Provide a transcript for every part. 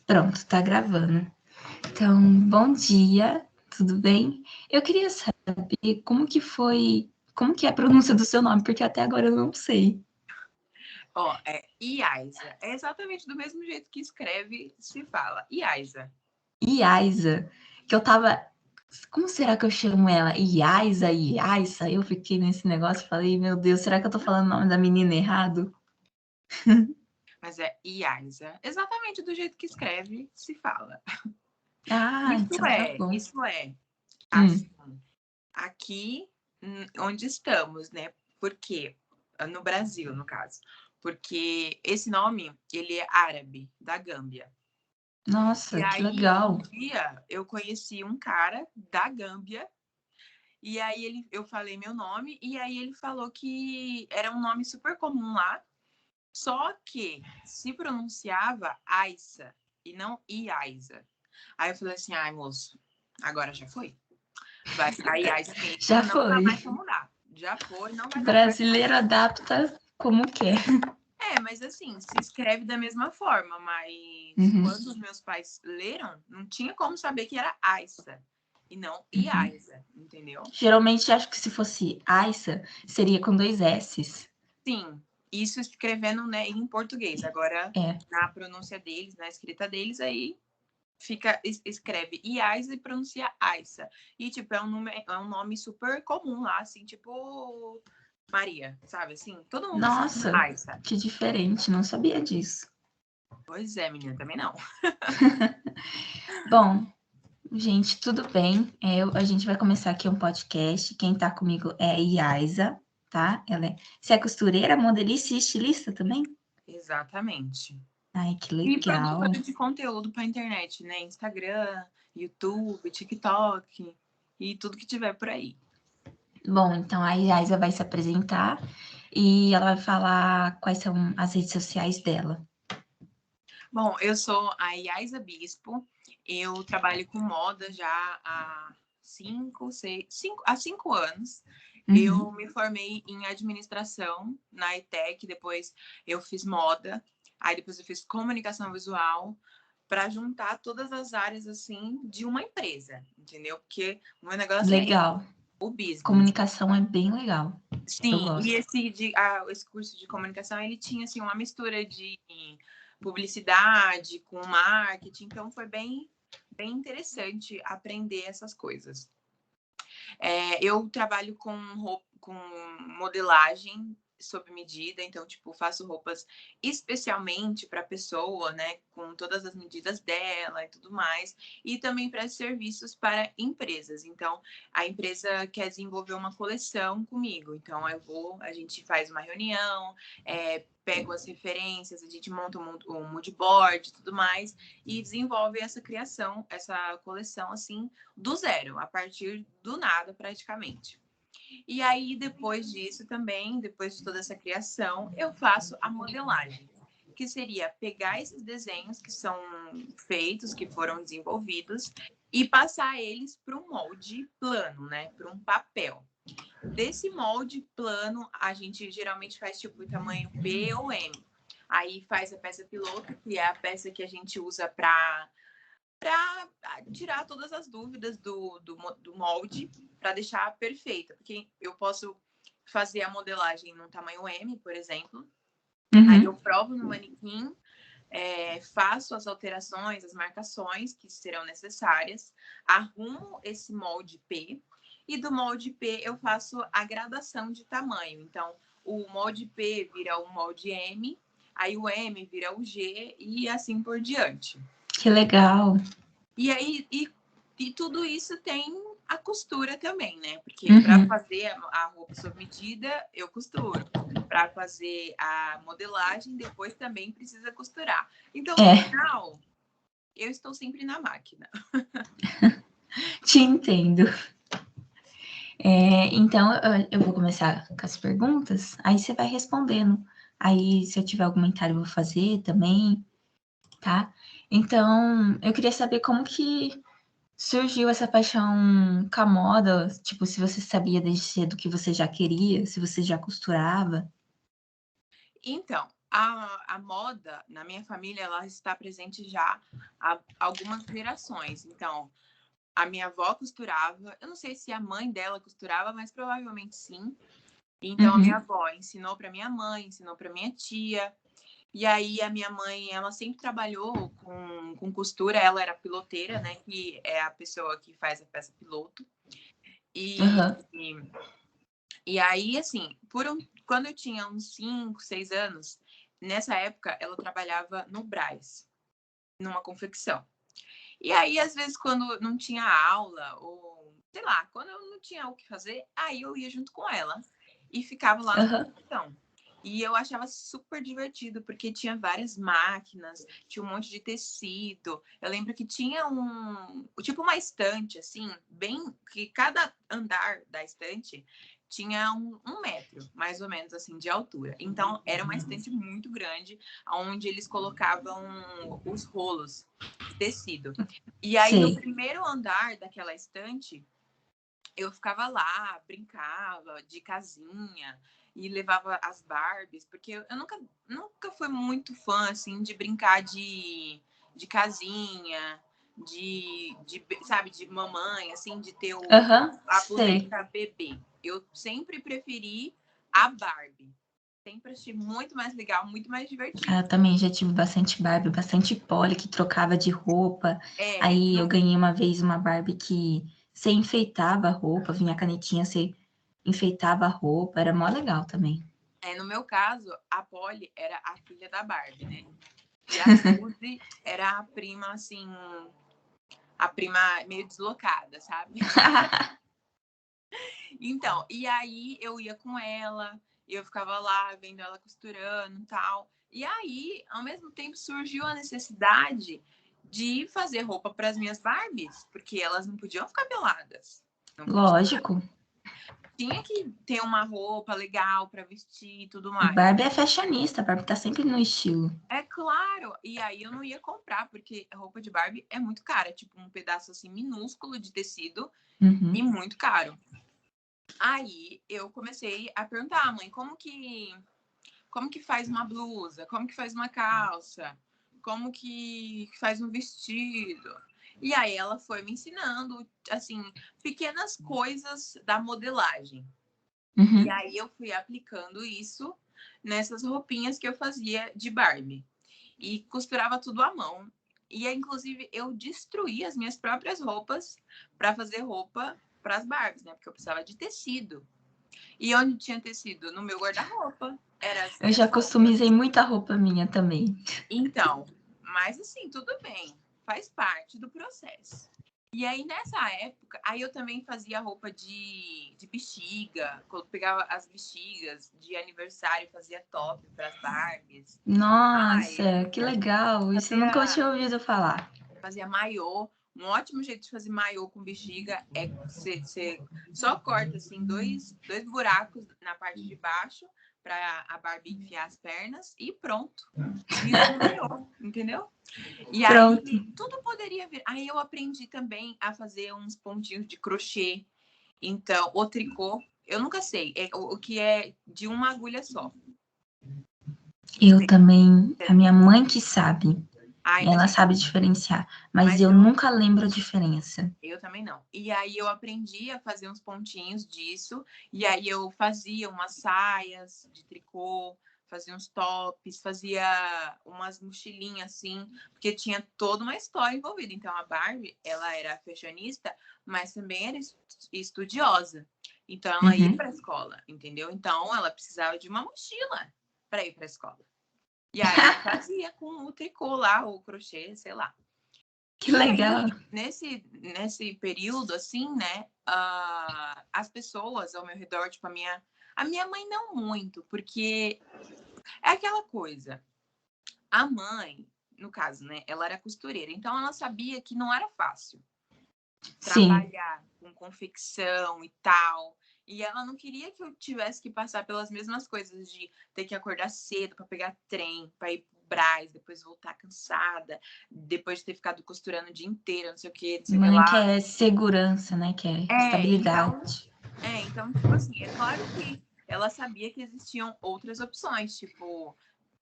Pronto, tá gravando. Então, bom dia, tudo bem? Eu queria saber como que é a pronúncia do seu nome, porque até agora eu não sei. Ó, é Iaiza. É exatamente do mesmo jeito que escreve, se fala. Iaiza. Iaiza, que eu tava... Como será que eu chamo ela? Iaiza, Iaiza? Eu fiquei nesse negócio e falei, meu Deus, será que eu tô falando o nome da menina errado? Mas é Iaiza. Exatamente do jeito que escreve, se fala. Ah, então tá bom. Isso é, assim, aqui onde estamos, né? Porque, no Brasil, no caso. Porque esse nome, ele é árabe, da Gâmbia. E Nossa, que aí, legal. um dia, eu conheci um cara da Gâmbia. E aí eu falei meu nome, e aí ele falou que era um nome super comum lá, só que se pronunciava Aissa e não Iaiza. Aí eu falei assim, ai moço, agora já foi. Vai ficar Iaiza mesmo, Já não dá foi. mais pra mudar. Já foi, não vai dar certo mais. Brasileiro adapta como quer. Mas assim, se escreve da mesma forma, mas quando os meus pais leram, não tinha como saber que era Aissa e não Iaiza, entendeu? Geralmente, acho que se fosse Aissa, seria com 2 S's. Sim, isso escrevendo, né, em português. Agora, É. na pronúncia deles, na escrita deles, aí escreve Iaiza e pronuncia Aissa. E, tipo, é um nome super comum lá, assim, tipo Maria, sabe? Assim, todo mundo chama Nossa, Aissa. que diferente, não sabia disso. Pois é, menina, também não. Bom, gente, tudo bem? A gente vai começar aqui um podcast. Quem tá comigo é a Iaiza, tá? Você é costureira, modelista e estilista também? Exatamente. Ai, que E legal. produtora de conteúdo para internet, né? Instagram, YouTube, TikTok e tudo que tiver por aí. Bom, então a Iaiza vai se apresentar e ela vai falar quais são as redes sociais dela. Bom, eu sou a Iaiza Bispo, eu trabalho com moda já há 5 anos. Eu me formei em administração na ETEC, depois eu fiz moda, aí depois eu fiz comunicação visual, para juntar todas as áreas assim de uma empresa, entendeu? Porque o meu negócio é Legal. o business. Comunicação é bem legal. Eu Sim, e gosto. esse curso de comunicação, ele tinha assim uma mistura de publicidade com marketing, então foi bem interessante aprender essas coisas. Eu trabalho com modelagem sob medida, então, tipo, faço roupas especialmente para a pessoa, né, com todas as medidas dela e tudo mais, e também presto serviços para empresas. Então, a empresa quer desenvolver uma coleção comigo, então a gente faz uma reunião, pego as referências, a gente monta um mood board e tudo mais, e desenvolve essa criação, essa coleção, assim, do zero, a partir do nada, praticamente. E aí, depois disso também, depois de toda essa criação, eu faço a modelagem, que seria pegar esses desenhos que são feitos, que foram desenvolvidos, e passar eles para um molde plano, né? Para um papel. Desse molde plano, a gente geralmente faz tipo em tamanho P ou M. Aí faz a peça piloto, que é a peça que a gente usa para tirar todas as dúvidas do molde, para deixar perfeita. Porque eu posso fazer a modelagem no tamanho M, por exemplo. Aí eu provo no manequim, faço as alterações, as marcações que serão necessárias, arrumo esse molde P, e do molde P eu faço a gradação de tamanho. Então, o molde P vira o molde M, aí o M vira o G e assim por diante. Que legal. E aí, e tudo isso tem a costura também, né? Porque para fazer a roupa sob medida, eu costuro. Para fazer a modelagem, depois também precisa costurar. Então, no final, eu estou sempre na máquina. Te entendo. Então, eu vou começar com as perguntas, aí você vai respondendo. Aí, se eu tiver algum comentário, eu vou fazer também, tá? Então, eu queria saber como que surgiu essa paixão com a moda, tipo, se você sabia desde cedo que você já queria, se você já costurava. Então, a moda, na minha família, ela está presente já há algumas gerações. Então, a minha avó costurava. Eu não sei se a mãe dela costurava, mas provavelmente sim. Então, a minha avó ensinou para minha mãe, ensinou para minha tia. E aí, a minha mãe, ela sempre trabalhou com costura. Ela era piloteira, né? Que é a pessoa que faz a peça piloto. E aí, assim, quando eu tinha uns 5, 6 anos, nessa época, ela trabalhava no Brás, numa confecção. E aí, às vezes, quando não tinha aula, ou sei lá, quando eu não tinha o que fazer, aí eu ia junto com ela e ficava lá na confecção. E eu achava super divertido, porque tinha várias máquinas, tinha um monte de tecido. Eu lembro que tinha tipo uma estante, assim, bem, que cada andar da estante tinha um metro, mais ou menos, assim, de altura. Então, era uma estante muito grande, onde eles colocavam os rolos de tecido. E aí, no primeiro andar daquela estante, eu ficava lá, brincava de casinha e levava as Barbies, porque eu nunca fui muito fã, assim, de brincar de casinha, sabe, de mamãe, assim, de ter a boneca bebê. Eu sempre preferi a Barbie. Sempre achei muito mais legal, muito mais divertido. Eu também já tive bastante Barbie, bastante Polly que trocava de roupa. Aí eu ganhei uma vez uma Barbie que você enfeitava a roupa, vinha a canetinha, você enfeitava a roupa, era mó legal também. No meu caso, a Polly era a filha da Barbie, né? E a Suzy era a prima, assim, a prima meio deslocada, sabe? Então, e aí eu ia com ela, eu ficava lá vendo ela costurando e tal. E aí, ao mesmo tempo, surgiu a necessidade de fazer roupa para as minhas Barbies, porque elas não podiam ficar peladas. Lógico. Tinha que ter uma roupa legal para vestir e tudo mais. Barbie é fashionista, Barbie tá sempre no estilo. É claro, e aí eu não ia comprar, porque a roupa de Barbie é muito cara, tipo um pedaço assim minúsculo de tecido e muito caro. Aí eu comecei a perguntar, mãe, como que faz uma blusa? Como que faz uma calça? Como que faz um vestido? E aí ela foi me ensinando, assim, pequenas coisas da modelagem. E aí eu fui aplicando isso nessas roupinhas que eu fazia de Barbie. E costurava tudo à mão. E, inclusive, eu destruía as minhas próprias roupas para fazer roupa para as Barbies, né? Porque eu precisava de tecido. E onde tinha tecido? No meu guarda-roupa. Eu já customizei muita roupa minha também. Então, mas assim, tudo bem. Faz parte do processo. E aí, nessa época, aí eu também fazia roupa de bexiga. Quando pegava as bexigas de aniversário, fazia top para as Barbies. Nossa, que legal. Isso eu nunca tinha ouvido falar. Fazia maiô. Um ótimo jeito de fazer maiô com bexiga é você só corta assim dois buracos na parte de baixo para a Barbie enfiar as pernas e pronto. Vira um maiô, entendeu? E aí tudo poderia vir. Aí eu aprendi também a fazer uns pontinhos de crochê. Então, o tricô, eu nunca sei, é o que é de uma agulha só. Eu também, a minha mãe que sabe. Ela sabe diferenciar, mas eu nunca lembro a diferença. Eu também não. E aí eu aprendi a fazer uns pontinhos disso, e aí eu fazia umas saias de tricô, fazia uns tops, fazia umas mochilinhas assim, porque tinha toda uma história envolvida. Então a Barbie, ela era fashionista, mas também era estudiosa. Então ela ia para a escola, entendeu? Então ela precisava de uma mochila para ir para a escola. E aí eu fazia com o tricô lá, o crochê, sei lá. Que legal. Aí, nesse período, assim, né, as pessoas ao meu redor, tipo, a minha mãe não muito, porque é aquela coisa. A mãe, no caso, né, ela era costureira, então ela sabia que não era fácil trabalhar com confecção e tal. E ela não queria que eu tivesse que passar pelas mesmas coisas de ter que acordar cedo para pegar trem, para ir pro Brás, depois voltar cansada, depois de ter ficado costurando o dia inteiro, não sei o que, não sei o que lá. Mãe quer segurança, né? Quer estabilidade. Então, tipo assim, é claro que ela sabia que existiam outras opções, tipo,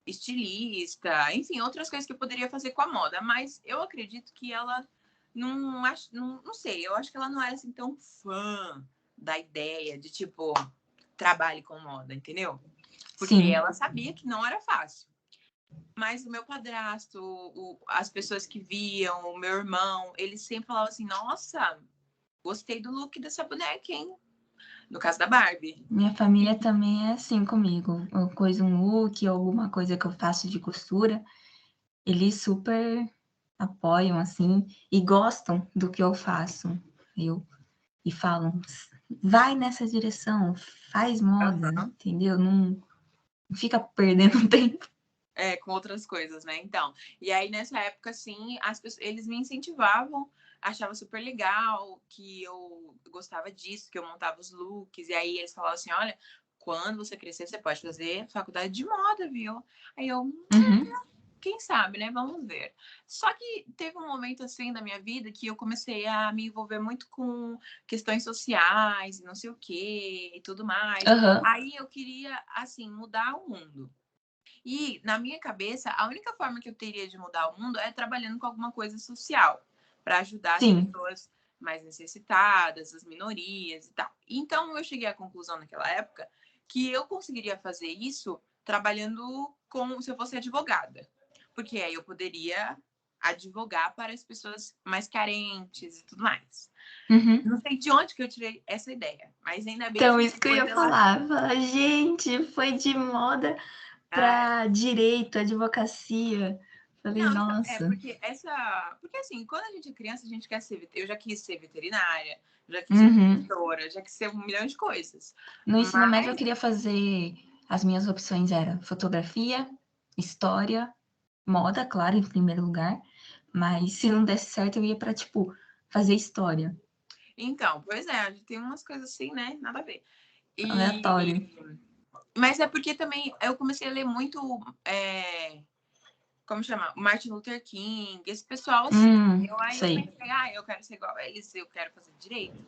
estilista, enfim, outras coisas que eu poderia fazer com a moda, mas eu acredito que ela não sei, eu acho que ela não era assim tão fã da ideia de tipo trabalhe com moda, entendeu? Porque Sim. ela sabia que não era fácil. Mas o meu padrasto, as pessoas que viam, o meu irmão, eles sempre falavam assim: nossa, gostei do look dessa boneca, hein? No caso da Barbie. Minha família também é assim comigo. Eu coiso um look, alguma coisa que eu faço de costura, eles super apoiam, assim, e gostam do que eu faço. Eu, e falam, vai nessa direção, faz moda, Uhum. entendeu? Não fica perdendo tempo. É, com outras coisas, né? Então, e aí nessa época, assim, eles me incentivavam, achava super legal, que eu gostava disso, que eu montava os looks, e aí eles falavam assim, olha, quando você crescer, você pode fazer faculdade de moda, viu? Aí eu, Uhum. quem sabe, né? Vamos ver. Só que teve um momento, assim, da minha vida que eu comecei a me envolver muito com questões sociais, não sei o quê, e tudo mais. Aham. Aí eu queria, assim, mudar o mundo. E, na minha cabeça, a única forma que eu teria de mudar o mundo é trabalhando com alguma coisa social, para ajudar as Sim. pessoas mais necessitadas, as minorias e tal. Então, eu cheguei à conclusão naquela época que eu conseguiria fazer isso trabalhando como se eu fosse advogada. Porque aí eu poderia advogar para as pessoas mais carentes e tudo mais. Uhum. Não sei de onde que eu tirei essa ideia, mas ainda bem Então, que isso que eu foi ia pela. falar. Falar, gente, foi de moda Ah, para direito, advocacia. Falei, não, então, é nossa. porque essa. Porque assim, quando a gente é criança, a gente quer ser. Eu já quis ser veterinária, já quis ser Uhum. professora, já quis ser um milhão de coisas. No ensino médio, eu Mas, queria fazer. As minhas opções eram fotografia, história, moda, claro, em primeiro lugar. Mas se não desse certo, eu ia para, tipo, fazer história. então, pois é, a gente tem umas coisas assim, né? Nada a ver. Aleatório. E. Mas é porque também eu comecei a ler muito. Como chama? Martin Luther King, esse pessoal assim. Aí eu Sei. pensei, eu quero ser igual a eles, eu quero fazer direito.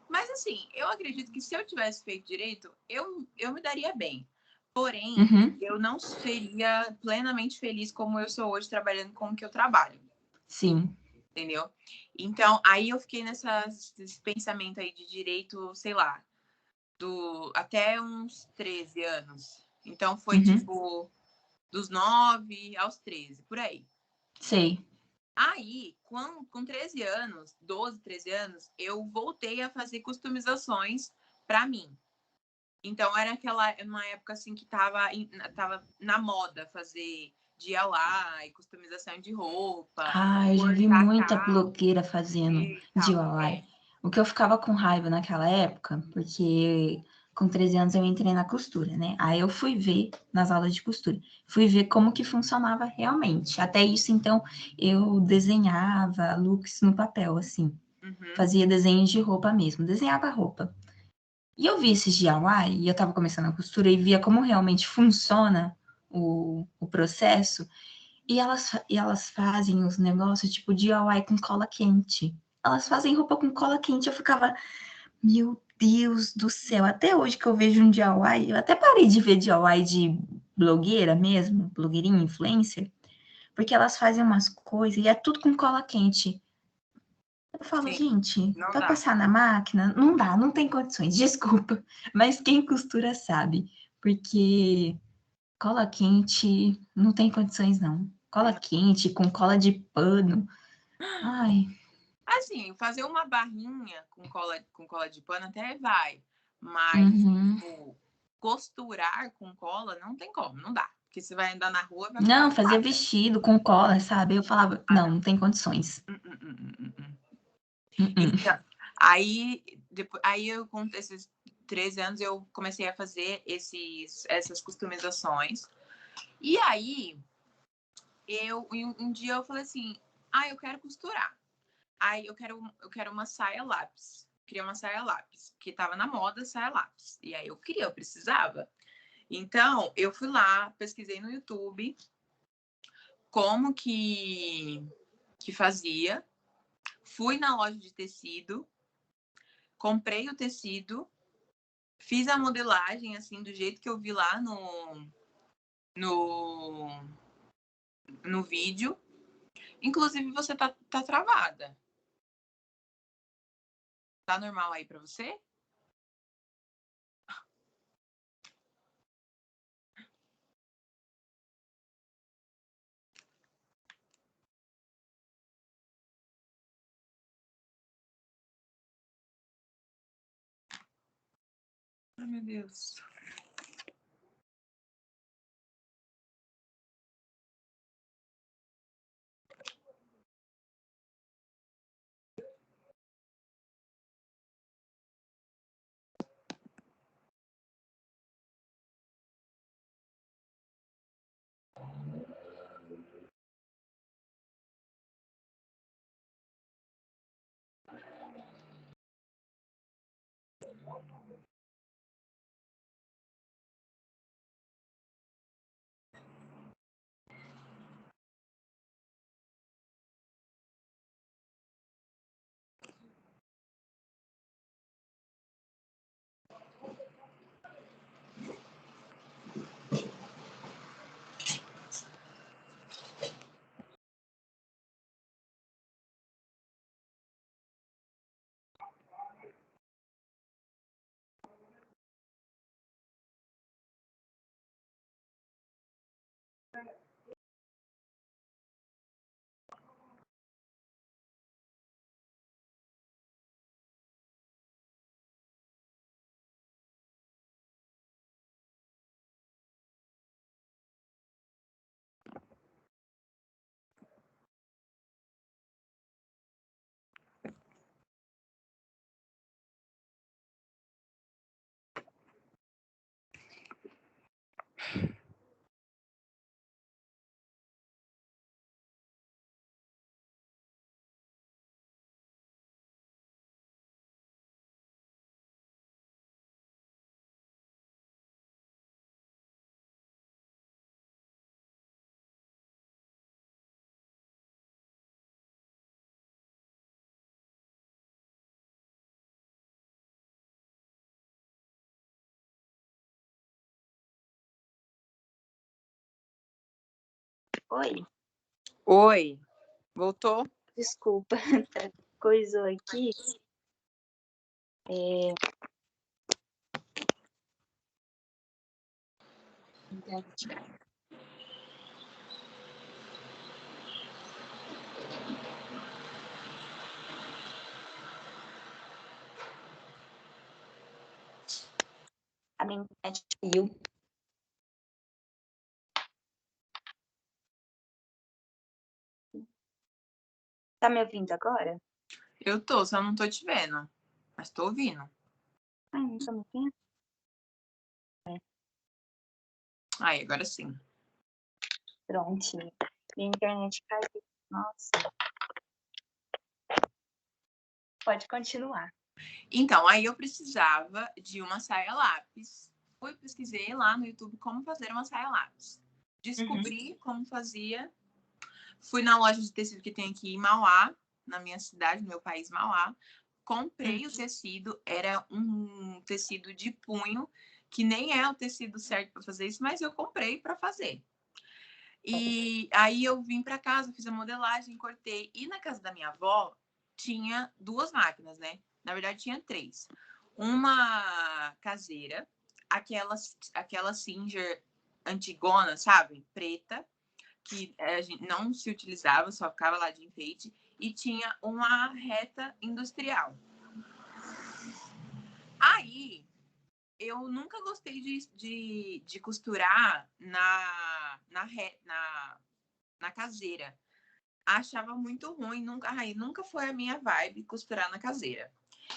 Mas assim, eu acredito que se eu tivesse feito direito, eu me daria bem. Porém, Uhum. eu não seria plenamente feliz como eu sou hoje trabalhando com o que eu trabalho, Sim. entendeu? Então, aí eu fiquei nesse pensamento aí de direito, sei lá, até uns 13 anos. Então, foi Uhum. tipo dos 9 aos 13, por aí. Sei. Aí, com 13 anos, 12, 13 anos, eu voltei a fazer customizações para mim. Então, era uma época assim que tava na moda fazer DIY, customização de roupa, Ah, eu já vi bordar muita calça blogueira fazendo e tal. DIY. O que eu ficava com raiva naquela época, porque com 13 anos eu entrei na costura, né? Aí eu fui ver nas aulas de costura, fui ver como que funcionava realmente. Até isso, então, eu desenhava looks no papel, assim. Uhum, Fazia desenhos de roupa mesmo, desenhava roupa. E eu vi esses DIY, e eu tava começando a costura, e via como realmente funciona o processo. E elas fazem os negócios tipo DIY com cola quente. Elas fazem roupa com cola quente. Eu ficava, meu Deus do céu. Até hoje que eu vejo um DIY, eu até parei de ver DIY de blogueira mesmo, blogueirinha, influencer, porque elas fazem umas coisas e é tudo com cola quente. Eu falo, sim, gente, não vai dá. passar na máquina? Não dá, não tem condições, desculpa. Mas quem costura sabe, porque cola quente não tem condições, não. Cola quente com cola de pano. Ai, Assim, fazer uma barrinha com cola de pano até vai, mas uhum. tipo, costurar com cola não tem como, não dá. Porque você vai andar na rua e vai ficar Não, fazia colada. vestido com cola, sabe? Eu falava, Ah, não, não. não tem condições. Hum, hum, hum, hum, hum. Uh-uh. Então, aí eu com esses 13 anos eu comecei a fazer essas customizações. E aí um dia eu falei assim, eu quero costurar. Aí eu quero uma saia lápis. Queria uma saia lápis, que tava na moda saia lápis. E aí eu precisava. Então, eu fui lá, pesquisei no YouTube como que fazia. Fui na loja de tecido, comprei o tecido, fiz a modelagem assim do jeito que eu vi lá no vídeo. Inclusive, você tá travada. Tá normal aí pra você? Ai, meu Deus. Oi, Oi, voltou? desculpa, coisou aqui. A minha internet caiu. Tá me ouvindo agora? Eu tô, só não tô te vendo. Mas tô ouvindo. Ai, não tá me ouvindo? Aí, agora sim. Prontinho. Minha internet caiu. Nossa. Pode continuar. Então, aí eu precisava de uma saia lápis. Fui pesquisei lá no YouTube como fazer uma saia lápis. Descobri como fazia. Fui na loja de tecido que tem aqui em Mauá, na minha cidade, no meu país, Mauá. Comprei o tecido, era um tecido de punho, que nem é o tecido certo para fazer isso, mas eu comprei para fazer. E aí eu vim para casa, fiz a modelagem, cortei. E na casa da minha avó tinha duas máquinas, né? Na verdade tinha três. Uma caseira, aquela Singer antigona, sabe? Preta, que a gente não se utilizava, só ficava lá de enfeite. E tinha uma reta industrial. Aí eu nunca gostei de costurar na caseira. Achava muito ruim, nunca foi a minha vibe costurar na caseira.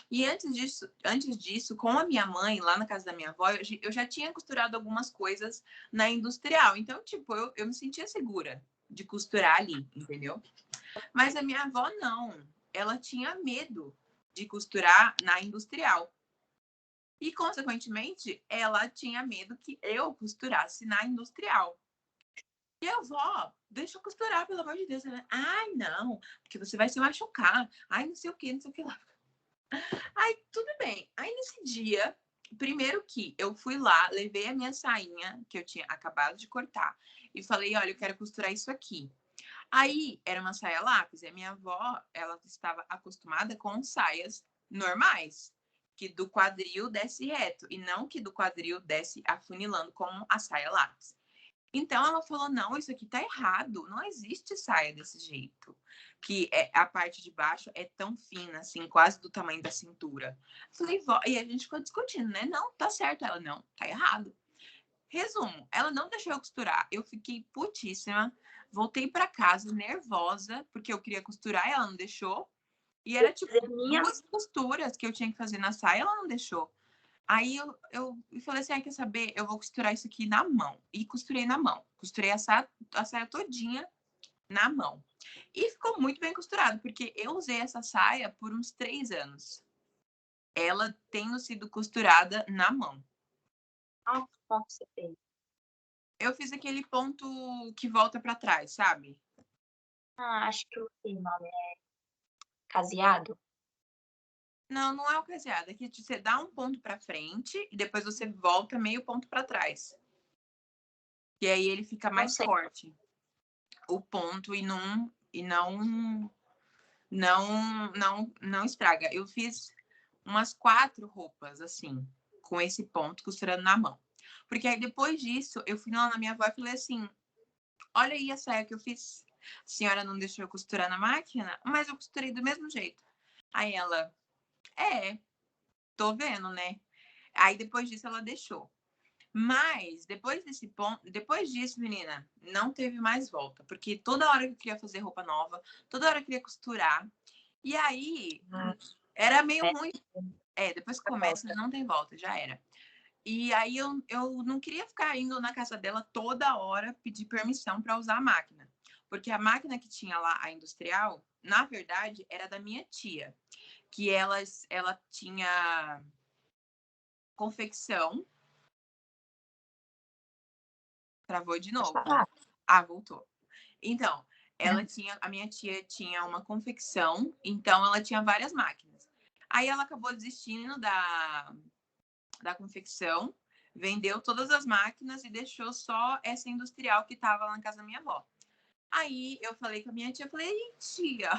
E antes disso, com a minha mãe, lá na casa da minha avó, eu já tinha costurado algumas coisas na industrial. Então, tipo, eu me sentia segura de costurar ali, entendeu? Mas a minha avó não. Ela tinha medo de costurar na industrial. E, consequentemente, ela tinha medo que eu costurasse na industrial. E a avó, deixa eu costurar, pelo amor de Deus. Ela, ai, não, porque você vai se machucar. Ai, não sei o que lá. Aí, tudo bem. Aí, nesse dia, primeiro que eu fui lá, levei a minha sainha, que eu tinha acabado de cortar, e falei, olha, eu quero costurar isso aqui. Aí, era uma saia lápis, e a minha avó, ela estava acostumada com saias normais, que do quadril desce reto, e não que do quadril desce afunilando como a saia lápis. Então, ela falou, não, isso aqui tá errado, não existe saia desse jeito, que a parte de baixo é tão fina, assim, quase do tamanho da cintura. Falei, vó, e a gente ficou discutindo, né? Não, tá certo. Ela, não, tá errado. Resumo, ela não deixou eu costurar. Eu fiquei putíssima. Voltei para casa nervosa, porque eu queria costurar e ela não deixou. E era tipo Minha 2 costuras que eu tinha que fazer na saia, ela não deixou. Aí eu falei assim, quer saber? Eu vou costurar isso aqui na mão. E costurei na mão. Costurei a saia todinha na mão. E ficou muito bem costurado, porque eu usei essa saia por uns 3 anos. Ela tendo sido costurada na mão. Quantos pontos você fez? Eu fiz aquele ponto que volta para trás, sabe? Acho que eu sei o nome. É caseado? Não, não é o caseado. É que você dá um ponto para frente e depois você volta meio ponto para trás. E aí ele fica Não mais sei. forte. O ponto não estraga. Eu fiz umas 4 roupas assim, com esse ponto costurando na mão. Porque aí depois disso, eu fui lá na minha avó e falei assim: olha aí a saia que eu fiz. A senhora não deixou eu costurar na máquina, mas eu costurei do mesmo jeito. Aí ela, tô vendo, né? Aí depois disso ela deixou. Mas depois desse ponto, depois disso, menina, não teve mais volta, porque toda hora que eu queria fazer roupa nova, toda hora eu queria costurar. E aí era meio É. ruim. Depois que começa, não tem volta, já era. E aí eu não queria ficar indo na casa dela toda hora pedir permissão para usar a máquina. Porque a máquina que tinha lá, a industrial, na verdade, era da minha tia. Que ela tinha confecção. Travou de Pode novo. falar. Voltou. Então, a minha tia tinha uma confecção, então ela tinha várias máquinas. Aí ela acabou desistindo da confecção, vendeu todas as máquinas e deixou só essa industrial que estava lá na casa da minha avó. Aí eu falei com a minha tia, falei, tia,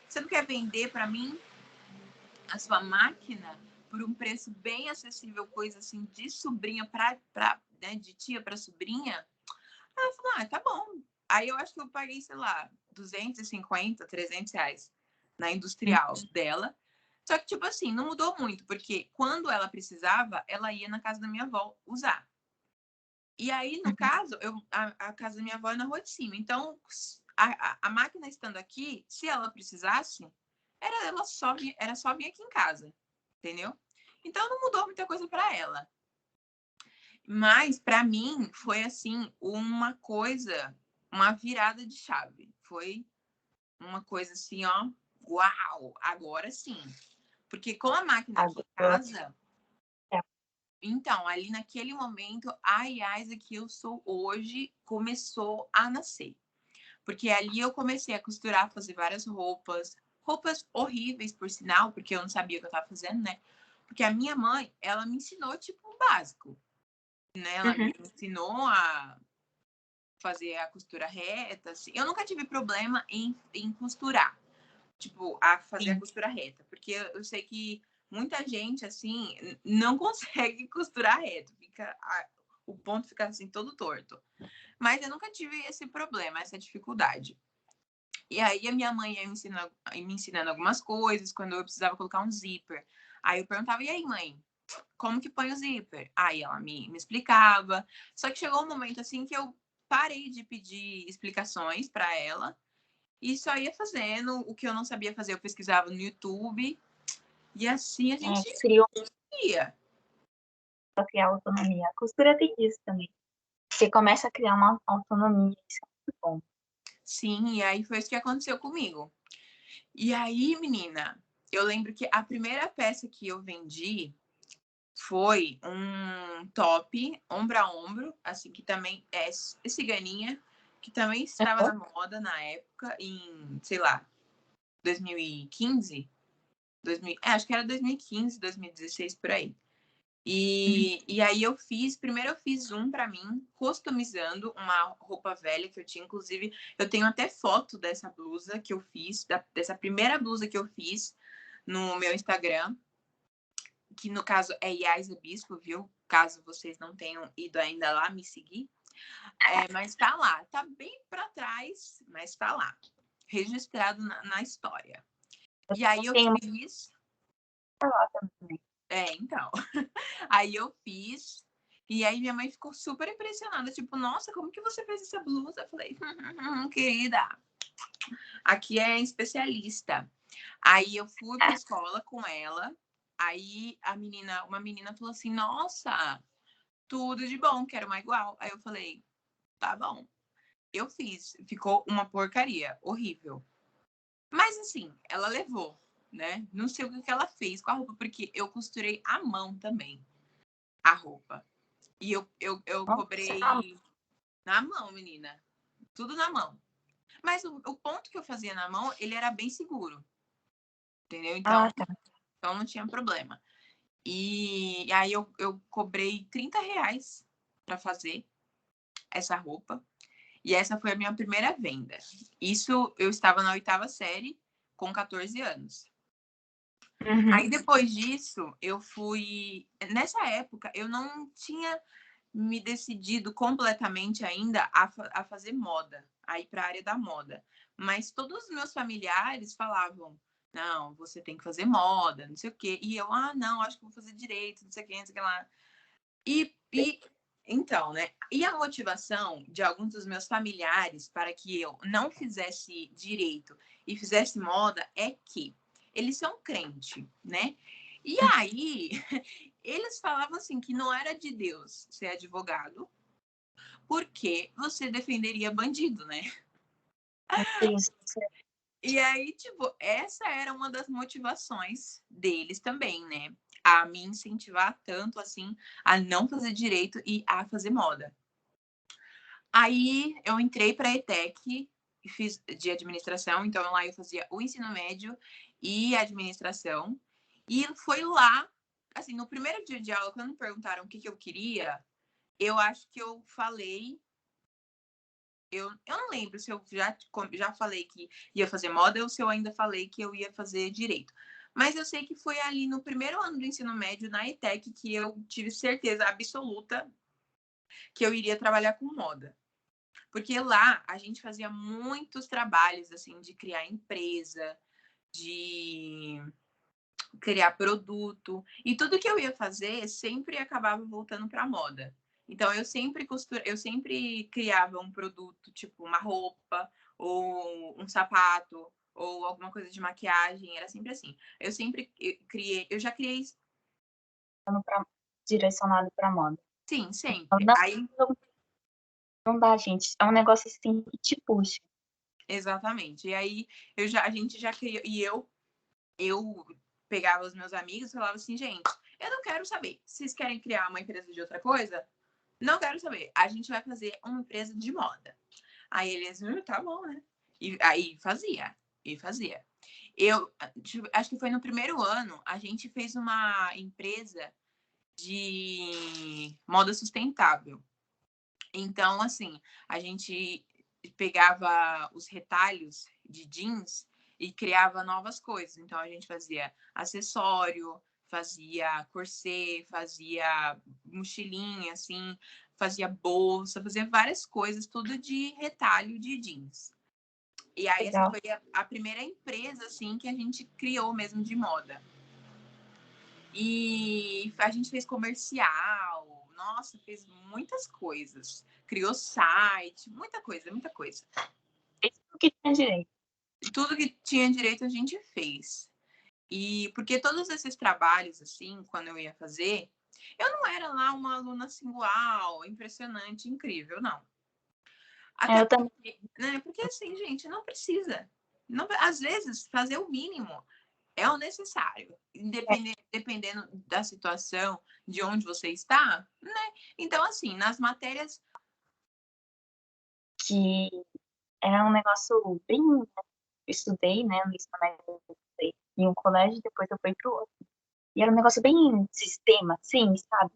você não quer vender para mim a sua máquina por um preço bem acessível, coisa assim, de sobrinha né, de tia para sobrinha? Ela falou, tá bom. Aí eu acho que eu paguei, sei lá, 250, 300 reais na industrial dela. Só que, tipo assim, não mudou muito, porque quando ela precisava, ela ia na casa da minha avó usar. E aí, no caso, a casa da minha avó é na rua de cima. Então, a máquina estando aqui, se ela precisasse, era só vir aqui em casa, entendeu? Então, não mudou muita coisa para ela. Mas, para mim, foi, assim, uma virada de chave. Foi uma coisa assim, ó, uau, agora sim. Porque com a máquina aqui em casa, então, ali naquele momento, a Yasa que eu sou hoje começou a nascer. Porque ali eu comecei a costurar, fazer várias roupas horríveis, por sinal, porque eu não sabia o que eu estava fazendo, né? Porque a minha mãe, ela me ensinou, tipo, o básico, né? Ela me ensinou a fazer a costura reta, assim. Eu nunca tive problema em costurar, tipo, a fazer a costura reta, porque eu sei que muita gente, assim, não consegue costurar reto, o ponto fica assim todo torto. Mas eu nunca tive esse problema, essa dificuldade. E aí a minha mãe ia me ensinando algumas coisas, quando eu precisava colocar um zíper. Aí eu perguntava, e aí, mãe, como que põe o zíper? Aí ela me explicava. Só que chegou um momento assim que eu parei de pedir explicações para ela e só ia fazendo o que eu não sabia fazer. Eu pesquisava no YouTube e assim a gente Criou ia. para criar autonomia. A costura tem isso também. Você começa a criar uma autonomia, isso é muito bom. Sim, e aí foi isso que aconteceu comigo. E aí, menina, eu lembro que a primeira peça que eu vendi foi um top ombro a ombro, assim, que também é ciganinha, que também estava na moda na época, em, sei lá, 2015, acho que era 2015, 2016, por aí. E aí primeiro eu fiz um para mim, customizando uma roupa velha que eu tinha, inclusive, eu tenho até foto dessa blusa que eu fiz, dessa primeira blusa que eu fiz no meu Instagram, que no caso é Yais Bispo, viu? Caso vocês não tenham ido ainda lá me seguir. Mas tá lá, tá bem para trás, mas tá lá, registrado na história. E aí eu Tem uma fiz. lá também. Então. Aí eu fiz. E aí minha mãe ficou super impressionada. Tipo, nossa, como que você fez essa blusa? Eu falei, querida, aqui é especialista. Aí eu fui pra escola com ela. Aí uma menina falou assim, nossa, tudo de bom, quero uma igual. Aí eu falei, tá bom. Eu fiz. Ficou uma porcaria, horrível. Mas assim, ela levou, né? Não sei o que ela fez com a roupa, porque eu costurei à mão também a roupa. E eu cobrei na mão, menina. Tudo na mão. Mas o ponto que eu fazia na mão, ele era bem seguro. Entendeu? Então, Tá. então não tinha problema. E aí eu cobrei R$ 30 para fazer essa roupa. E essa foi a minha primeira venda. Isso eu estava na 8ª série, com 14 anos. Aí depois disso, eu fui. Nessa época, eu não tinha me decidido completamente ainda a fazer moda, a ir para a área da moda. Mas todos os meus familiares falavam: não, você tem que fazer moda, não sei o quê. E eu, não, acho que vou fazer direito, não sei o quê, não sei o que lá. Então, né? E a motivação de alguns dos meus familiares para que eu não fizesse direito e fizesse moda é que eles são crente, né? E aí, eles falavam assim que não era de Deus ser advogado, porque você defenderia bandido, né? Isso. E aí, tipo, essa era uma das motivações deles também, né? A me incentivar tanto assim a não fazer direito e a fazer moda. Aí eu entrei para a ETEC e fiz de administração, então lá eu fazia o ensino médio e administração. E foi lá, assim, no primeiro dia de aula, quando me perguntaram o que eu queria, eu acho que eu falei. Eu não lembro se eu já falei que ia fazer moda ou se eu ainda falei que eu ia fazer direito. Mas eu sei que foi ali no primeiro ano do ensino médio, na ETEC, que eu tive certeza absoluta que eu iria trabalhar com moda. Porque lá a gente fazia muitos trabalhos, assim, de criar empresa, de criar produto. E tudo que eu ia fazer sempre acabava voltando para moda. Então eu sempre criava um produto, tipo uma roupa, ou um sapato, ou alguma coisa de maquiagem, era sempre assim. Eu já criei, Direcionado para moda. sim, sempre. Não, Aí, não dá, gente. É um negócio assim que te puxa. exatamente. E aí a gente já criou, e eu pegava os meus amigos e falava assim, gente, eu não quero saber. Vocês querem criar uma empresa de outra coisa? Não quero saber. A gente vai fazer uma empresa de moda. Aí eles, tá bom, né? E aí fazia. E fazia. Eu acho que foi no primeiro ano, a gente fez uma empresa de moda sustentável. Então, assim, a gente pegava os retalhos de jeans e criava novas coisas. Então, a gente fazia acessório, fazia corset, fazia mochilinha, assim, fazia bolsa, fazia várias coisas, tudo de retalho de jeans. E aí, essa Legal. foi a primeira empresa, assim, que a gente criou mesmo de moda. E a gente fez comercial, nossa, fez muitas coisas. Criou site, muita coisa, muita coisa. Isso que tinha direito. Tudo que tinha direito a gente fez. E porque todos esses trabalhos, assim, quando eu ia fazer, eu não era lá uma aluna assim, uau, impressionante, incrível, não. Até Eu também. porque, né? Porque assim, gente, não precisa. Não, às vezes, fazer o mínimo é o necessário, dependendo da situação, de onde você está, né? Então, assim, nas matérias. Que era um negócio bem. Eu estudei, né? No ensino médio, eu estudei em um colégio, depois eu fui para o outro. E era um negócio bem sistema, assim, sabe?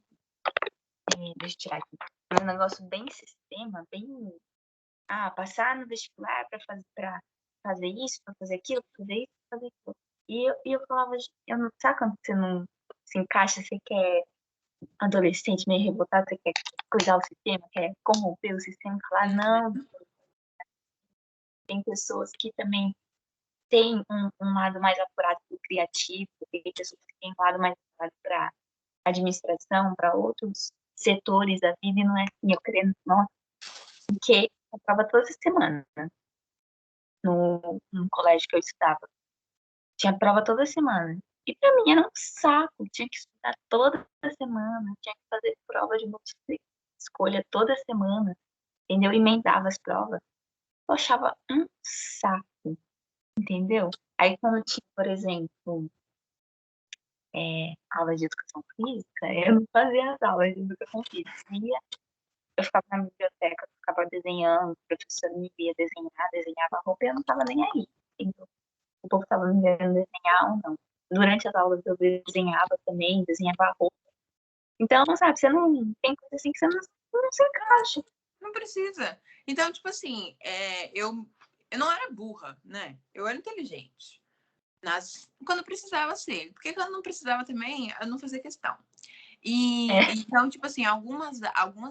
Deixa eu tirar aqui. Era um negócio bem sistema, bem... passar no vestibular pra fazer isso, pra fazer aquilo, pra fazer isso, pra fazer aquilo. E eu falava, eu não, sabe quando você não se encaixa, você quer adolescente meio revoltado, você quer cuidar do sistema, quer corromper o sistema, falar, não, tem pessoas que também têm um lado mais apurado para o criativo, tem pessoas que têm um lado mais apurado para administração, para outros setores da vida, e não é assim, eu creio, nossa, porque eu prova toda semana no colégio que eu estudava. Tinha prova toda semana. E pra mim era um saco. Tinha que estudar toda semana. Tinha que fazer prova de múltipla escolha toda semana. Entendeu? Emendava as provas. Eu achava um saco. Entendeu? Aí quando tinha, por exemplo, aula de educação física, eu não fazia as aulas de educação física. Eu ficava na biblioteca, eu ficava desenhando, o professor me via desenhar, desenhava a roupa e eu não tava nem aí. Entendeu? O povo estava me vendo desenhar ou não. Durante as aulas eu desenhava também, desenhava a roupa. Então, sabe, você não tem coisa assim que você não se encaixa. Não precisa. Então, tipo assim, eu não era burra, né? Eu era inteligente. Quando precisava ser. Porque quando não precisava também, eu não fazia questão. Então, tipo assim, algumas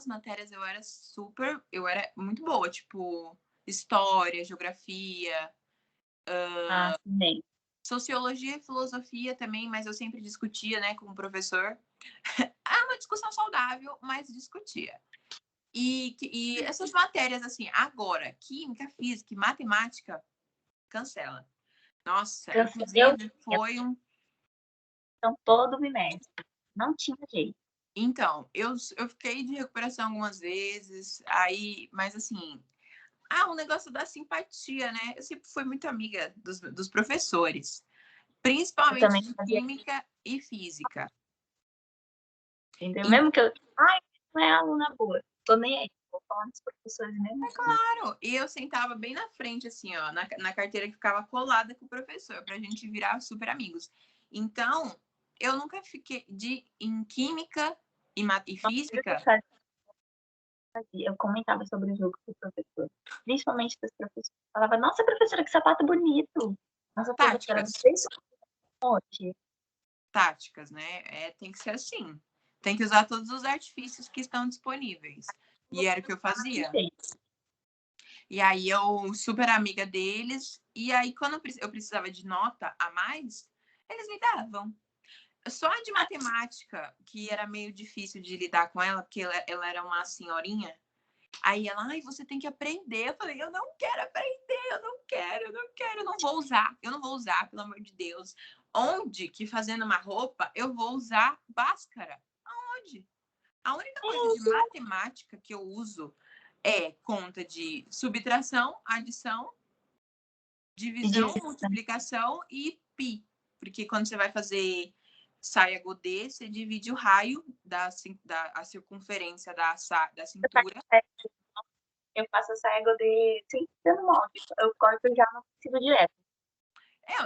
matérias eu era muito boa, tipo, história, geografia, Também. sociologia e filosofia também, mas eu sempre discutia, né, com o professor. É uma discussão saudável, mas discutia. E essas matérias, assim, agora, química, física e matemática, cancela. Nossa, inclusive foi um. Então, todo bimestre. Não tinha jeito. Então, eu fiquei de recuperação algumas vezes, mas assim, o negócio da simpatia, né? Eu sempre fui muito amiga dos professores, Eu principalmente também de fazia, química e física. entendeu? E, Mesmo que eu, não é aluna boa. Tô nem aí. Vou falar dos professores mesmo assim. claro, eu sentava bem na frente, assim, ó, na carteira que ficava colada com o professor, pra gente virar super amigos. Então, eu nunca fiquei em química e física. Eu comentava sobre o jogo com o professor. Principalmente com os professores. Falava, nossa, professora, que sapato bonito. Nossa, professora, não Táticas. sei se hoje. Táticas, né? Tem que ser assim. Tem que usar todos os artifícios que estão disponíveis. E era o que eu fazia. E aí eu, super amiga deles, e aí quando eu precisava de nota a mais, eles me davam. Só a de matemática, que era meio difícil de lidar com ela, porque ela era uma senhorinha. Aí ela, você tem que aprender. Eu falei, eu não quero aprender, eu não quero, eu não vou usar, pelo amor de Deus. Onde que fazendo uma roupa eu vou usar báscara? Aonde? A única coisa de matemática que eu uso é conta de subtração, adição, divisão, multiplicação e pi. Porque quando você vai fazer saia godê, você divide o raio a circunferência da cintura. Eu faço a saia de sem ser no molde. Eu corto já no tecido direto.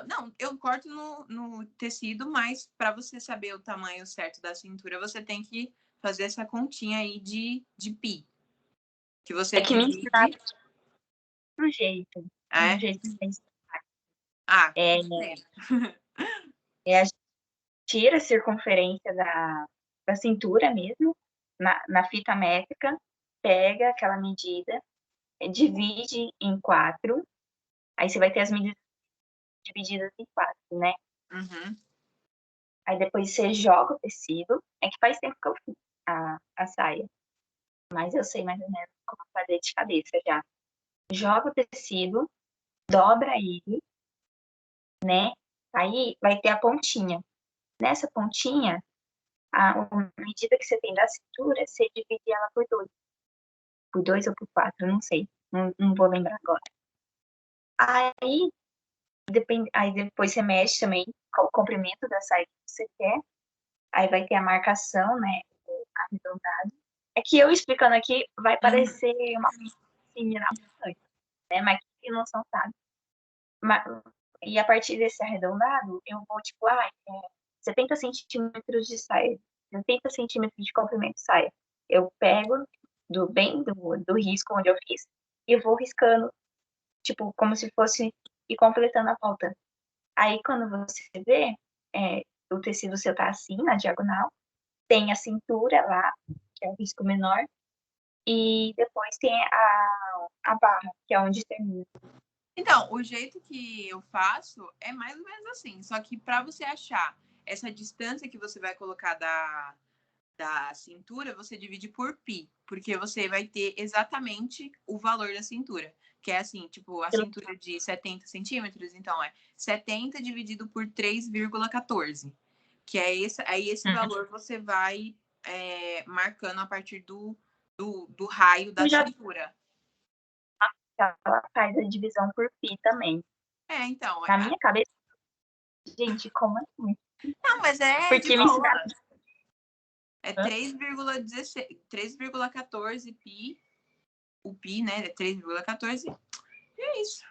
Não, eu corto no tecido, mas para você saber o tamanho certo da cintura, você tem que fazer essa continha aí de pi. Que você Que me divide. ensinaram do jeito. Do jeito que tem. A gente tira a circunferência da cintura mesmo, na fita métrica, pega aquela medida, divide em 4, aí você vai ter as medidas divididas em 4, né? Uhum. Aí depois você joga o tecido, é que faz tempo que eu fiz a saia, mas eu sei mais ou menos como fazer de cabeça já. Joga o tecido, dobra ele, né? Aí vai ter a pontinha. Nessa pontinha, a medida que você tem da cintura, você divide ela por 2. Por 2 ou por 4, não sei. Não vou lembrar agora. Aí, aí depois você mexe também com o comprimento da saia que você quer. Aí vai ter a marcação, né? Arredondado. É que eu explicando aqui vai parecer uma menina bastante, né? Mas quem não sabe. E a partir desse arredondado, eu vou, tipo, 70 centímetros de saia, 70 centímetros de comprimento de saia. Eu pego do risco onde eu fiz e vou riscando, tipo, como se fosse e completando a volta. Aí, quando você vê, o tecido seu tá assim, na diagonal, tem a cintura lá, que é o risco menor, e depois tem a barra, que é onde termina. Então, o jeito que eu faço é mais ou menos assim. Só que para você achar essa distância que você vai colocar da cintura, você divide por pi. Porque você vai ter exatamente o valor da cintura. Que é assim, tipo, a cintura de 70 centímetros, então é 70 dividido por 3,14. Que é esse valor você vai marcando a partir do raio da cintura. Ela faz a divisão por pi também. Então. Na minha cabeça, gente, como assim? Não, mas Porque de me ensinaram. É 3,14 pi. O pi, né? É 3,14. E é isso.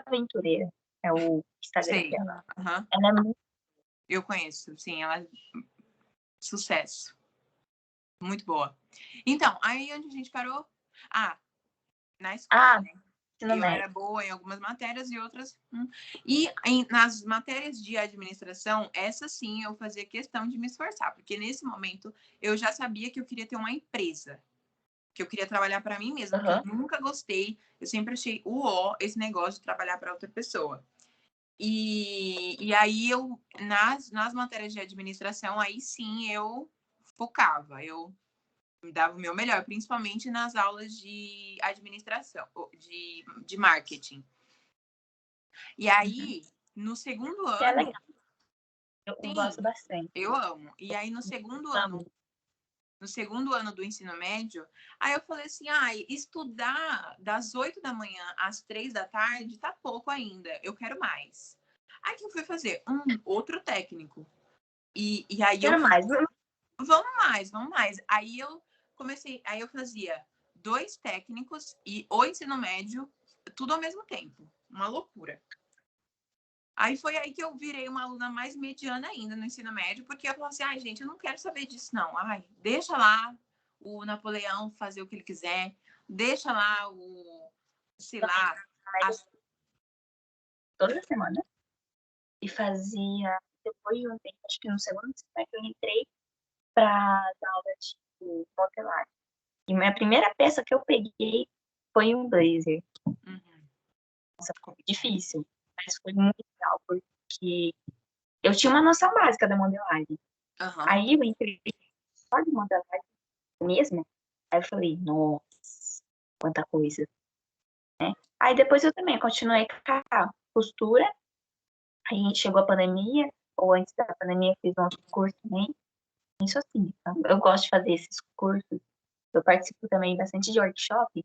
Aventureira é o Instagram dela. Uhum. Ela é muito... Eu conheço, sim. Ela é sucesso. Muito boa. Então, aí onde a gente parou? Na escola, né? Eu era boa em algumas matérias e outras... E nas matérias de administração, essa sim eu fazia questão de me esforçar. Porque nesse momento eu já sabia que eu queria ter uma empresa. Que eu queria trabalhar para mim mesma. Que eu nunca gostei. Eu sempre achei esse negócio de trabalhar para outra pessoa. E aí eu, nas matérias de administração, aí sim eu focava. Eu dava o meu melhor, principalmente nas aulas de administração, de marketing. E aí, no segundo ano... É legal. Eu gosto bastante. Eu amo. E aí, no segundo ano do ensino médio, aí eu falei assim, estudar das 8 da manhã às 3 da tarde tá pouco ainda, eu quero mais. Aí que eu fui fazer outro técnico. E aí quero mais. Vamos mais. Aí eu fazia 2 técnicos e o ensino médio, tudo ao mesmo tempo. Uma loucura. Aí foi aí que eu virei uma aluna mais mediana ainda no ensino médio, porque eu falei assim, gente, eu não quero saber disso, não. Deixa lá o Napoleão fazer o que ele quiser. Deixa lá sei lá... Toda semana. E fazia, depois de um tempo, acho que no segundo semestre, eu entrei para dar aula de modelagem. E minha primeira peça que eu peguei foi um blazer. Nossa, ficou difícil, mas foi muito legal, porque eu tinha uma noção básica da modelagem. Aí eu entrei só de modelagem mesmo, aí eu falei, nossa, quanta coisa. Né? Aí depois eu também continuei com a costura, aí chegou a pandemia, ou antes da pandemia eu fiz um outro curso também. Isso assim, eu gosto de fazer esses cursos. Eu participo também bastante de workshop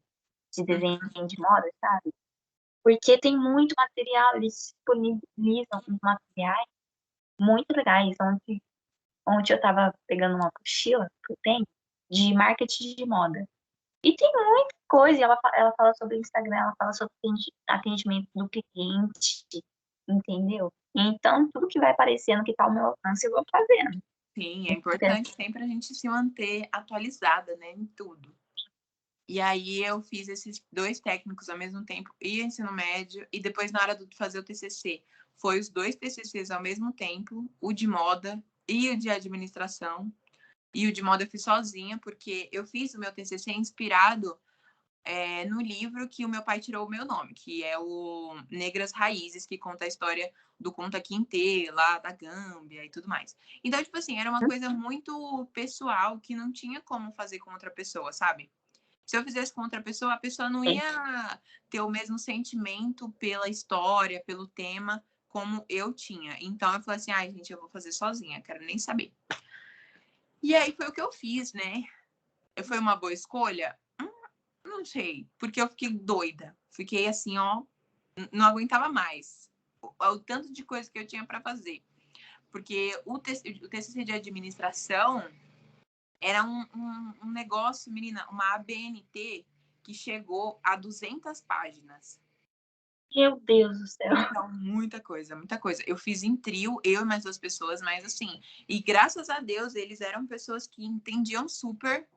de desenho de moda, sabe? Porque tem muito material, eles disponibilizam uns materiais muito legais, onde eu tava pegando uma mochila que eu tenho de marketing de moda. E tem muita coisa, e ela fala sobre o Instagram, ela fala sobre atendimento do cliente, entendeu? Então, tudo que vai aparecendo que tá ao meu alcance, eu vou fazendo. Sim, é importante sempre a gente se manter atualizada, né, em tudo. E aí eu fiz esses 2 técnicos ao mesmo tempo, e ensino médio, e depois na hora de fazer o TCC, foi os 2 TCCs ao mesmo tempo, o de moda e o de administração. E o de moda eu fiz sozinha, porque eu fiz o meu TCC inspirado no livro que o meu pai tirou o meu nome, que é o Negras Raízes, que conta a história do Kunta Kinte, lá da Gâmbia e tudo mais. Então, tipo assim, era uma coisa muito pessoal que não tinha como fazer com outra pessoa, sabe? Se eu fizesse com outra pessoa, a pessoa não ia ter o mesmo sentimento pela história, pelo tema, como eu tinha. Então, eu falei assim, gente, eu vou fazer sozinha, quero nem saber. E aí foi o que eu fiz, né? Foi uma boa escolha? Não sei, porque eu fiquei doida. Fiquei assim, não aguentava mais. O tanto de coisa que eu tinha para fazer. Porque o TCC de administração era um negócio, menina, uma ABNT que chegou a 200 páginas. Meu Deus do céu. Então, muita coisa, muita coisa. Eu fiz em trio, eu e mais 2 pessoas, mas assim, e graças a Deus eles eram pessoas que entendiam super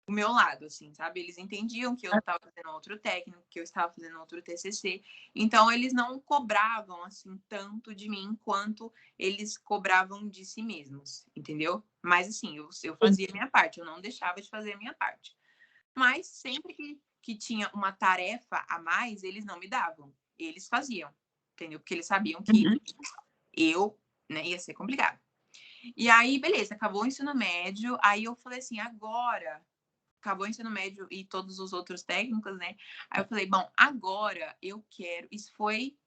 o meu lado, assim, sabe? Eles entendiam que eu estava fazendo outro técnico, que eu estava fazendo outro TCC. Então, eles não cobravam, assim, tanto de mim quanto eles cobravam de si mesmos, entendeu? Mas, assim, eu fazia a minha parte, eu não deixava de fazer a minha parte. Mas, sempre que tinha uma tarefa a mais, eles não me davam. Eles faziam, entendeu? Porque eles sabiam que eu, né, ia ser complicado. E aí, beleza, acabou o ensino médio. Aí eu falei assim, agora acabou o ensino médio e todos os outros técnicos, né? Aí eu falei, bom, agora eu quero. Isso foi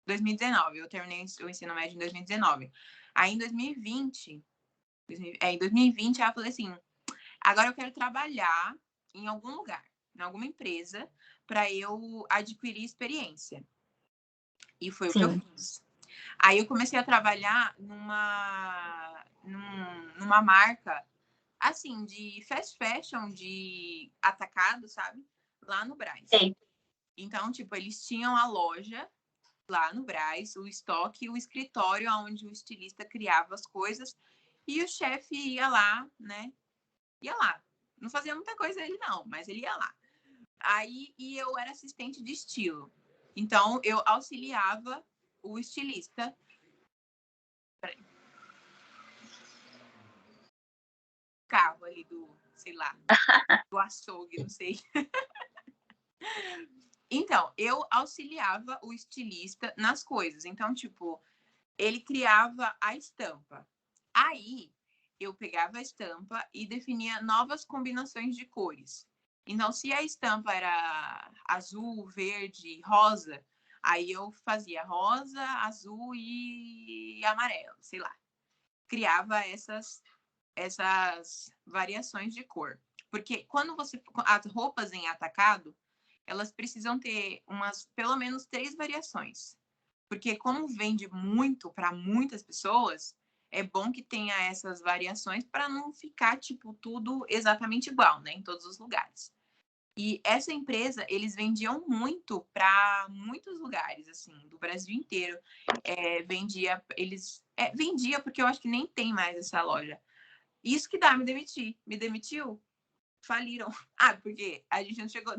2019, eu terminei o ensino médio em 2019. Aí em 2020, em 2020, aí eu falei assim, agora eu quero trabalhar em algum lugar, em alguma empresa, para eu adquirir experiência. E foi o que eu Sim. fiz. Aí eu comecei a trabalhar numa marca, assim, de fast fashion, de atacado, sabe? Lá no Brás. Sei. Então, tipo, eles tinham a loja lá no Brás, o estoque e o escritório onde o estilista criava as coisas e o chefe ia lá, né? Ia lá. Não fazia muita coisa ele não, mas ele ia lá. Aí, e eu era assistente de estilo. Então, eu auxiliava o estilista. Peraí. Carro ali do, sei lá, do açougue, não sei. Então, eu auxiliava o estilista nas coisas. Então, tipo, ele criava a estampa. Aí, eu pegava a estampa e definia novas combinações de cores. Então, se a estampa era azul, verde, rosa, aí eu fazia rosa, azul e amarelo, sei lá. Criava essas variações de cor. Porque quando você... As roupas em atacado, elas precisam ter pelo menos 3 variações. Porque como vende muito para muitas pessoas, é bom que tenha essas variações para não ficar, tipo, tudo exatamente igual, né? Em todos os lugares. E essa empresa, eles vendiam muito para muitos lugares, assim, do Brasil inteiro. Vendia porque eu acho que nem tem mais essa loja. Isso que dá, me demitir. Me demitiu? Faliram. Ah, porque a gente não chegou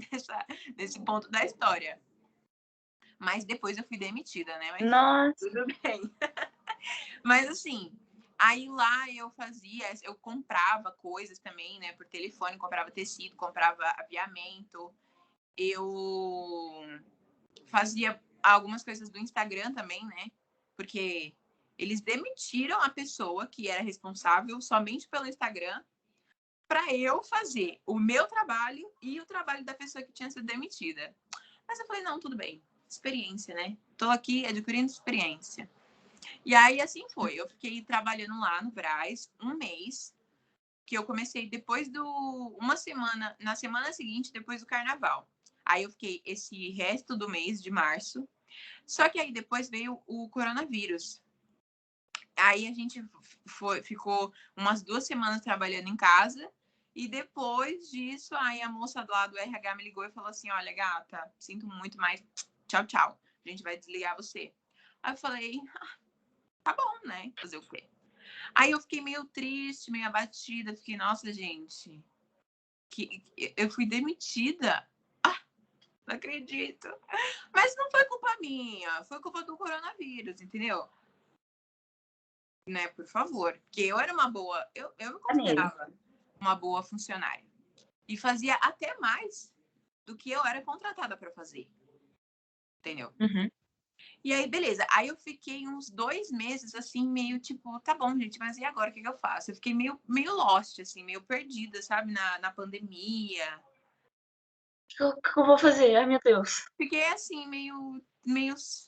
nesse ponto da história. Mas depois eu fui demitida, né? Mas Nossa. tudo bem. Mas assim, aí lá eu comprava coisas também, né? Por telefone, comprava tecido, comprava aviamento. Eu fazia algumas coisas do Instagram também, né? Porque eles demitiram a pessoa que era responsável somente pelo Instagram para eu fazer o meu trabalho e o trabalho da pessoa que tinha sido demitida. Mas eu falei, não, tudo bem. Experiência, né? Tô aqui adquirindo experiência. E aí, assim foi. Eu fiquei trabalhando lá no Brás um mês, que eu comecei depois uma semana, na semana seguinte, depois do carnaval. Aí eu fiquei esse resto do mês de março. Só que aí depois veio o coronavírus. Aí a gente ficou umas 2 semanas trabalhando em casa. E depois disso, aí a moça lá do RH me ligou e falou assim, olha, gata, sinto muito, mas tchau, tchau. A gente vai desligar você. Aí eu falei, tá bom, né? Fazer o quê? Aí eu fiquei meio triste, meio abatida. Fiquei, nossa, gente, que eu fui demitida. Ah, não acredito. Mas não foi culpa minha, foi culpa do coronavírus, entendeu? Né, por favor. Porque eu era uma boa, eu me considerava uma boa funcionária. E fazia até mais do que eu era contratada para fazer. Entendeu? Uhum. E aí, beleza. Aí eu fiquei uns 2 meses, assim, meio tipo, tá bom, gente, mas e agora? O que eu faço? Eu fiquei meio lost, assim, meio perdida, sabe? Na pandemia. O que eu vou fazer? Ai, meu Deus. Fiquei, assim, meio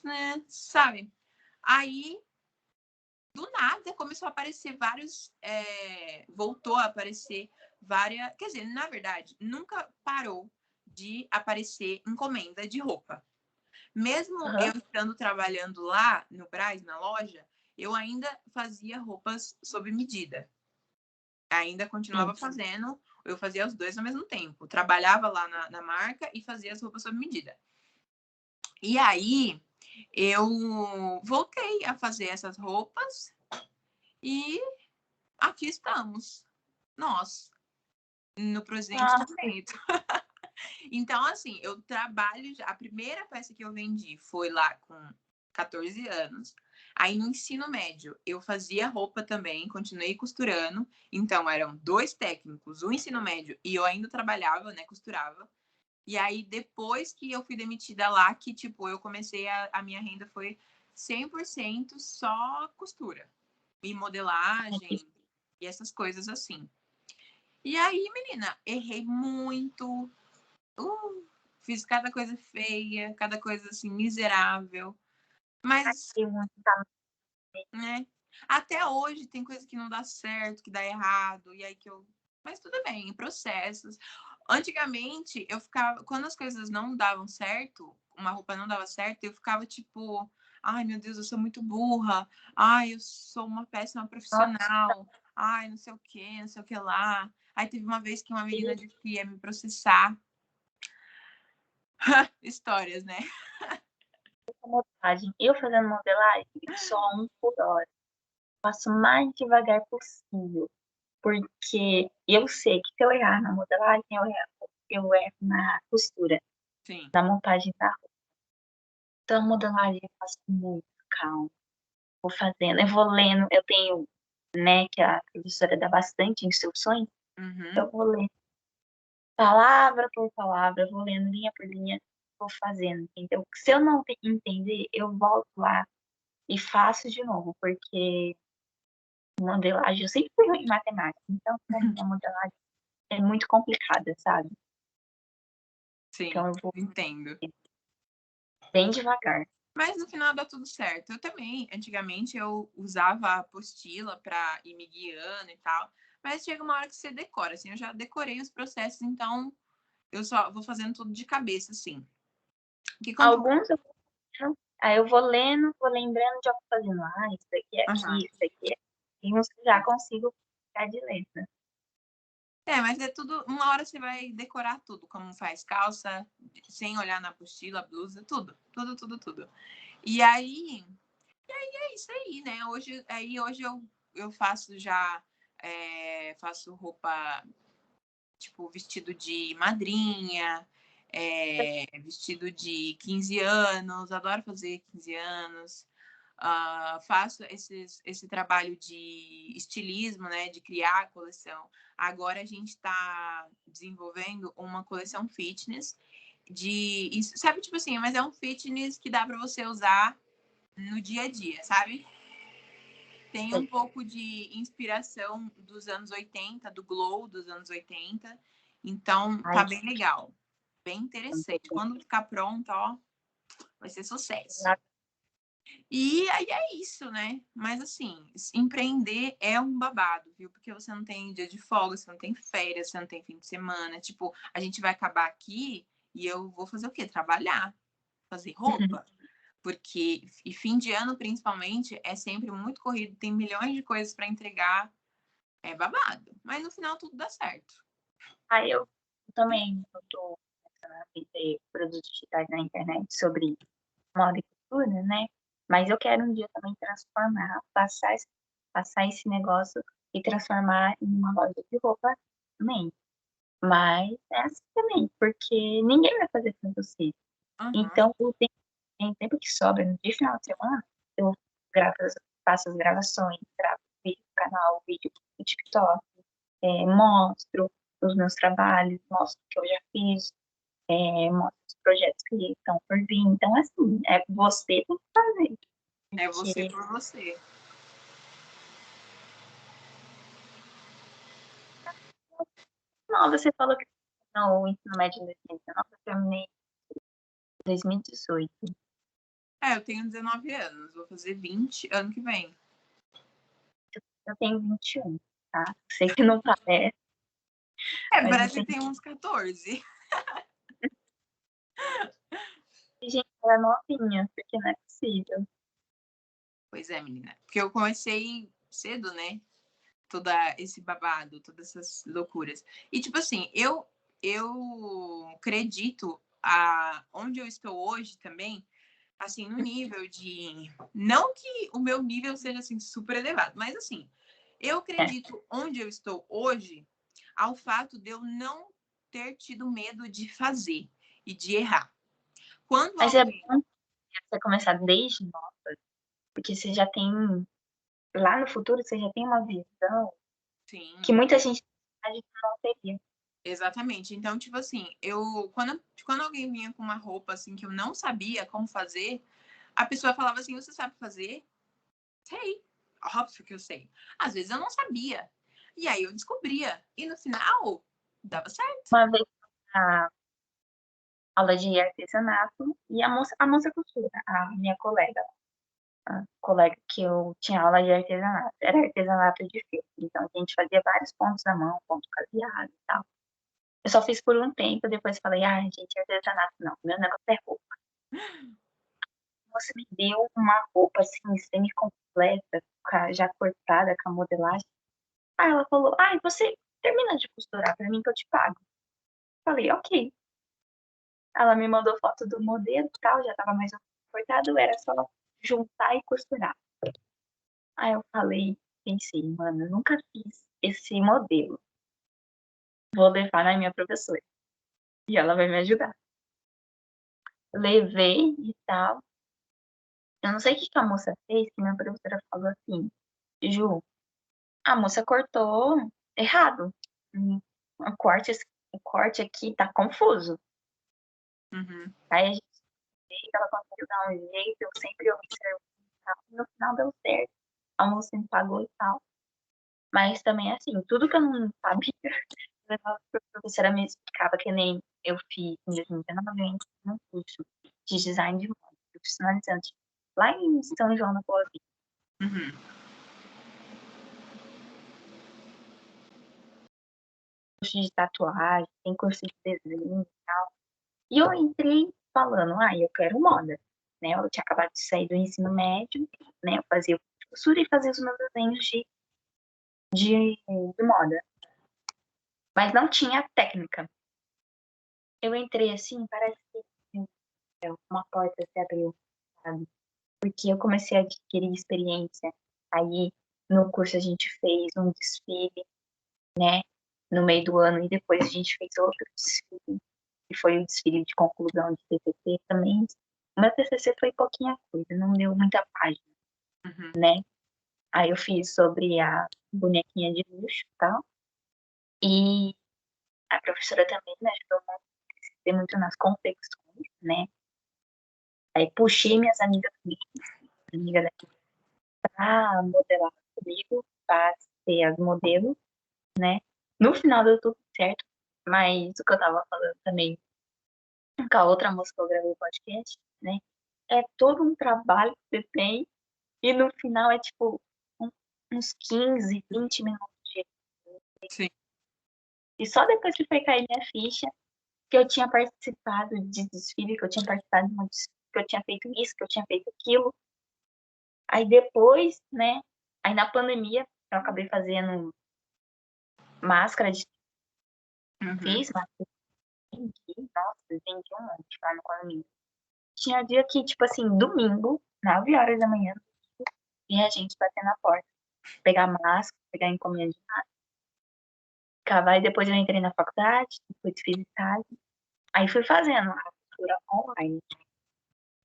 né, sabe? Aí, do nada, começou a aparecer vários... voltou a aparecer várias... Quer dizer, na verdade, nunca parou de aparecer encomenda de roupa. Mesmo eu estando trabalhando lá no Brás, na loja, eu ainda fazia roupas sob medida. Ainda continuava fazendo, eu fazia os dois ao mesmo tempo. Trabalhava lá na marca e fazia as roupas sob medida. E aí, eu voltei a fazer essas roupas e aqui estamos, nós, no presente Nossa, momento. Então, assim, eu trabalho. A primeira peça que eu vendi foi lá com 14 anos. Aí, no ensino médio, eu fazia roupa também, continuei costurando. Então, eram 2 técnicos, o ensino médio e eu ainda trabalhava, né, costurava. E aí, depois que eu fui demitida lá, que, tipo, eu comecei a minha renda foi 100% só costura. E modelagem e essas coisas assim. E aí, menina, errei muito. Fiz cada coisa feia, cada coisa assim, miserável. Mas, eu muito né? Até hoje tem coisa que não dá certo, que dá errado. E aí que eu. Mas tudo bem, processos. Antigamente, eu ficava. Quando as coisas não davam certo, uma roupa não dava certo, eu ficava tipo. Ai, meu Deus, eu sou muito burra. Ai, eu sou uma péssima profissional. Ai, não sei o que, não sei o que lá. Aí teve uma vez que uma menina disse que ia me processar. Histórias, né? modelagem. Eu fazendo modelagem, só um por hora. Faço o mais devagar possível. Porque eu sei que se eu errar na modelagem, eu erro na costura, Sim. na montagem da roupa. Então, a modelagem eu faço muito calma. Vou fazendo, eu vou lendo, eu tenho, né, que a professora dá bastante instruções, Uhum. eu vou lendo palavra por palavra, eu vou lendo linha por linha, vou fazendo, entendeu? Se eu não entender, eu volto lá e faço de novo, porque modelagem, eu sempre fui ruim em matemática, então pra mim a modelagem é muito complicada, sabe? Sim, Então eu vou entendo. bem devagar. Mas no final dá tudo certo. Eu também, antigamente, eu usava a apostila para ir me guiando e tal. Mas chega uma hora que você decora, assim, eu já decorei os processos, então eu só vou fazendo tudo de cabeça, assim. Que quando... Alguns eu vou lendo, aí eu vou lendo, vou lembrando, já vou fazendo, isso aqui é aqui, Uhum. isso aqui é. E uns que já consigo ficar de letra. É, mas é tudo. Uma hora você vai decorar tudo, como faz calça, sem olhar na apostila, blusa, tudo. Tudo, tudo, tudo. E aí é isso aí, né? Hoje eu faço já. Faço roupa tipo vestido de madrinha, vestido de 15 anos, adoro fazer 15 anos. Faço esse trabalho de estilismo, né, de criar a coleção. Agora a gente está desenvolvendo uma coleção fitness sabe, tipo assim, mas é um fitness que dá para você usar no dia a dia, sabe? Tem um pouco de inspiração dos anos 80, do glow dos anos 80. Então, Ai, tá bem legal. Bem interessante. Quando ficar pronta, ó, vai ser sucesso. E aí é isso, né? Mas assim, empreender é um babado, viu? Porque você não tem dia de folga, você não tem férias, você não tem fim de semana. Tipo, a gente vai acabar aqui e eu vou fazer o quê? Trabalhar, fazer roupa. Porque, e fim de ano, principalmente, é sempre muito corrido, tem milhões de coisas para entregar, é babado. Mas no final tudo dá certo. Aí eu também estou começando a vender produtos digitais na internet sobre moda e cultura, né? Mas eu quero um dia também transformar, passar esse negócio e transformar em uma loja de roupa também. Mas é assim também, porque ninguém vai fazer com você. Uhum. Então, tem tempo que sobra, no dia de final de semana, eu gravo, faço as gravações, gravo vídeo no canal, vídeo no TikTok, mostro os meus trabalhos, mostro o que eu já fiz, mostro os projetos que estão por vir. Então, assim, você tem que fazer. É você Porque, por você. não, você falou que no ensino médio em 2019, eu terminei em 2018. Eu tenho 19 anos, vou fazer 20 ano que vem. Eu tenho 21, tá? Sei que não parece, mas eu Parece que tenho. tem uns 14. Gente, ela é novinha, porque não é possível. Pois é, menina. Porque eu comecei cedo, né? Todo esse babado, todas essas loucuras. E, tipo assim, eu acredito onde eu estou hoje também, assim, no nível de... Não que o meu nível seja, assim, super elevado, mas, assim, eu acredito onde eu estou hoje ao fato de eu não ter tido medo de fazer e de errar. Quando Mas é alguém... bom você começar desde nova, porque você já tem, lá no futuro, você já tem uma visão Sim, que muita gente não teria. exatamente. Então, tipo assim, quando alguém vinha com uma roupa, assim, que eu não sabia como fazer, a pessoa falava assim, você sabe fazer? Sei. Óbvio que eu sei. Às vezes eu não sabia. E aí eu descobria. E no final, dava certo. Uma vez na aula de artesanato, e a moça costura, a minha colega, a colega que eu tinha aula de artesanato, era artesanato de fio. Então a gente fazia vários pontos à mão, ponto caseado e tal. Eu só fiz por um tempo, depois falei, gente, artesanato não, meu negócio é roupa. Você me deu uma roupa assim, semi-completa, já cortada com a modelagem. Aí ela falou, você termina de costurar pra mim que eu te pago. Falei, ok. Ela me mandou foto do modelo e tal, já tava mais ou menos cortado, era só juntar e costurar. Aí eu falei, pensei, mano, eu nunca fiz esse modelo. Vou levar na minha professora. E ela vai me ajudar. Levei e tal. Eu não sei o que a moça fez, que minha professora falou assim, Ju, a moça cortou errado. O corte, o corte aqui tá confuso. Uhum. Aí a gente ela conseguiu dar um jeito, eu sempre observo e tal. No final deu certo. A moça me pagou e tal. Mas também, assim, tudo que eu não sabia, a professora me explicava, que nem eu fiz em 2019, eu entrei num curso de design de moda, profissionalizante, lá em São João da Boa Vista. Uhum. Curso de tatuagem, tem curso de desenho e tal. E eu entrei falando, eu quero moda. Né? Eu tinha acabado de sair do ensino médio, né? Eu fazia costura e fazia os meus desenhos de moda. Mas não tinha técnica. Eu entrei assim, parece que uma porta se abriu, sabe? Porque eu comecei a adquirir experiência. Aí, no curso, a gente fez um desfile, né? No meio do ano, e depois a gente fez outro desfile, que foi o desfile de conclusão de TCC também. O meu TCC foi pouquinha coisa, não deu muita página, Uhum. né? Aí eu fiz sobre a bonequinha de luxo e tal. E a professora também me ajudou muito nas confecções, né? Aí puxei minhas amigas daqui pra modelar comigo, pra ser as modelos, né? No final deu tudo certo, mas o que eu tava falando também com a outra moça que eu gravei o podcast, né? É todo um trabalho que você tem e no final é tipo uns 15, 20 minutos de... Sim. E só depois que foi cair minha ficha, que eu tinha participado de desfile, que eu tinha participado de uma desfile, que eu tinha feito isso, que eu tinha feito aquilo. Aí depois, né? Aí na pandemia, eu acabei fazendo máscara de... Uhum. Fiz máscara de... Nossa, vendi um monte lá no condomínio. Tinha dia que, tipo assim, domingo, 9 horas da manhã, vinha a gente bater na porta, pegar máscara, pegar encomenda de máscara. Ficava, aí depois eu entrei na faculdade, depois fiz estágio. Aí fui fazendo a costura online.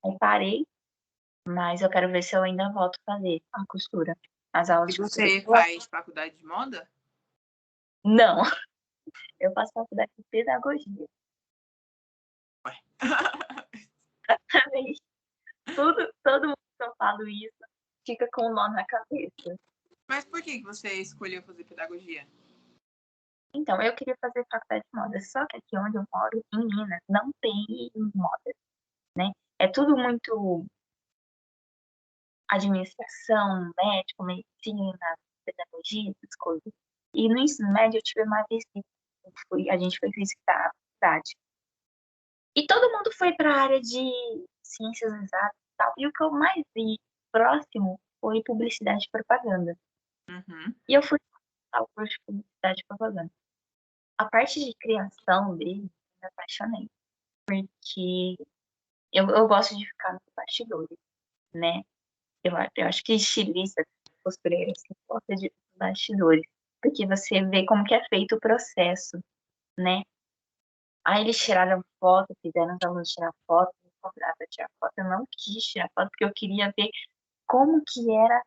Aí parei, mas eu quero ver se eu ainda volto a fazer a costura. As aulas E de costura. você faz faculdade de moda? Não, eu faço faculdade de pedagogia. Ué. Todo mundo que eu falo isso fica com um nó na cabeça. Mas por que você escolheu fazer pedagogia? Então, eu queria fazer faculdade de moda, só que aqui onde eu moro, em Minas, não tem moda, né? É tudo muito administração, médico, medicina, pedagogia, essas coisas. E no ensino médio eu tive uma visita, a gente foi visitar a faculdade. E todo mundo foi para a área de ciências exatas e tal. E o que eu mais vi próximo foi publicidade e propaganda. Uhum. E eu fui ao curso de publicidade e propaganda. A parte de criação dele, eu me apaixonei. porque eu gosto de ficar nos bastidores, né? Eu acho que estilista, costureira, assim, gosta de bastidores, porque você vê como que é feito o processo, né? Aí eles tiraram foto, fizeram os alunos tirar foto, me convidaram pra tirar foto. Eu não quis tirar foto, porque eu queria ver como que era,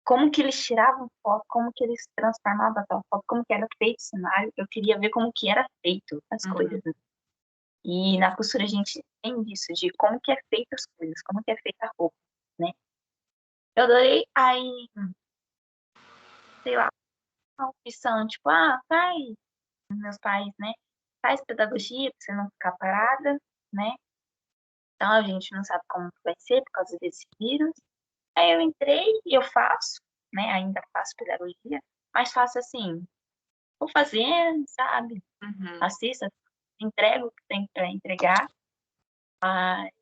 como que eles tiravam foto, como que eles transformavam aquela foto, como que era feito o cenário. Eu queria ver como que era feito as coisas. E na costura a gente tem isso, de como que é feita as coisas, como que é feita a roupa, né? Eu adorei, aí, sei lá, uma opção, tipo, meus pais, né? Faz pedagogia pra você não ficar parada, né? Então a gente não sabe como vai ser por causa desse vírus. Aí eu entrei e eu faço, né? Ainda faço pedagogia, mas faço assim, vou fazendo, sabe? Assisto, entrego o que tem para entregar. Mas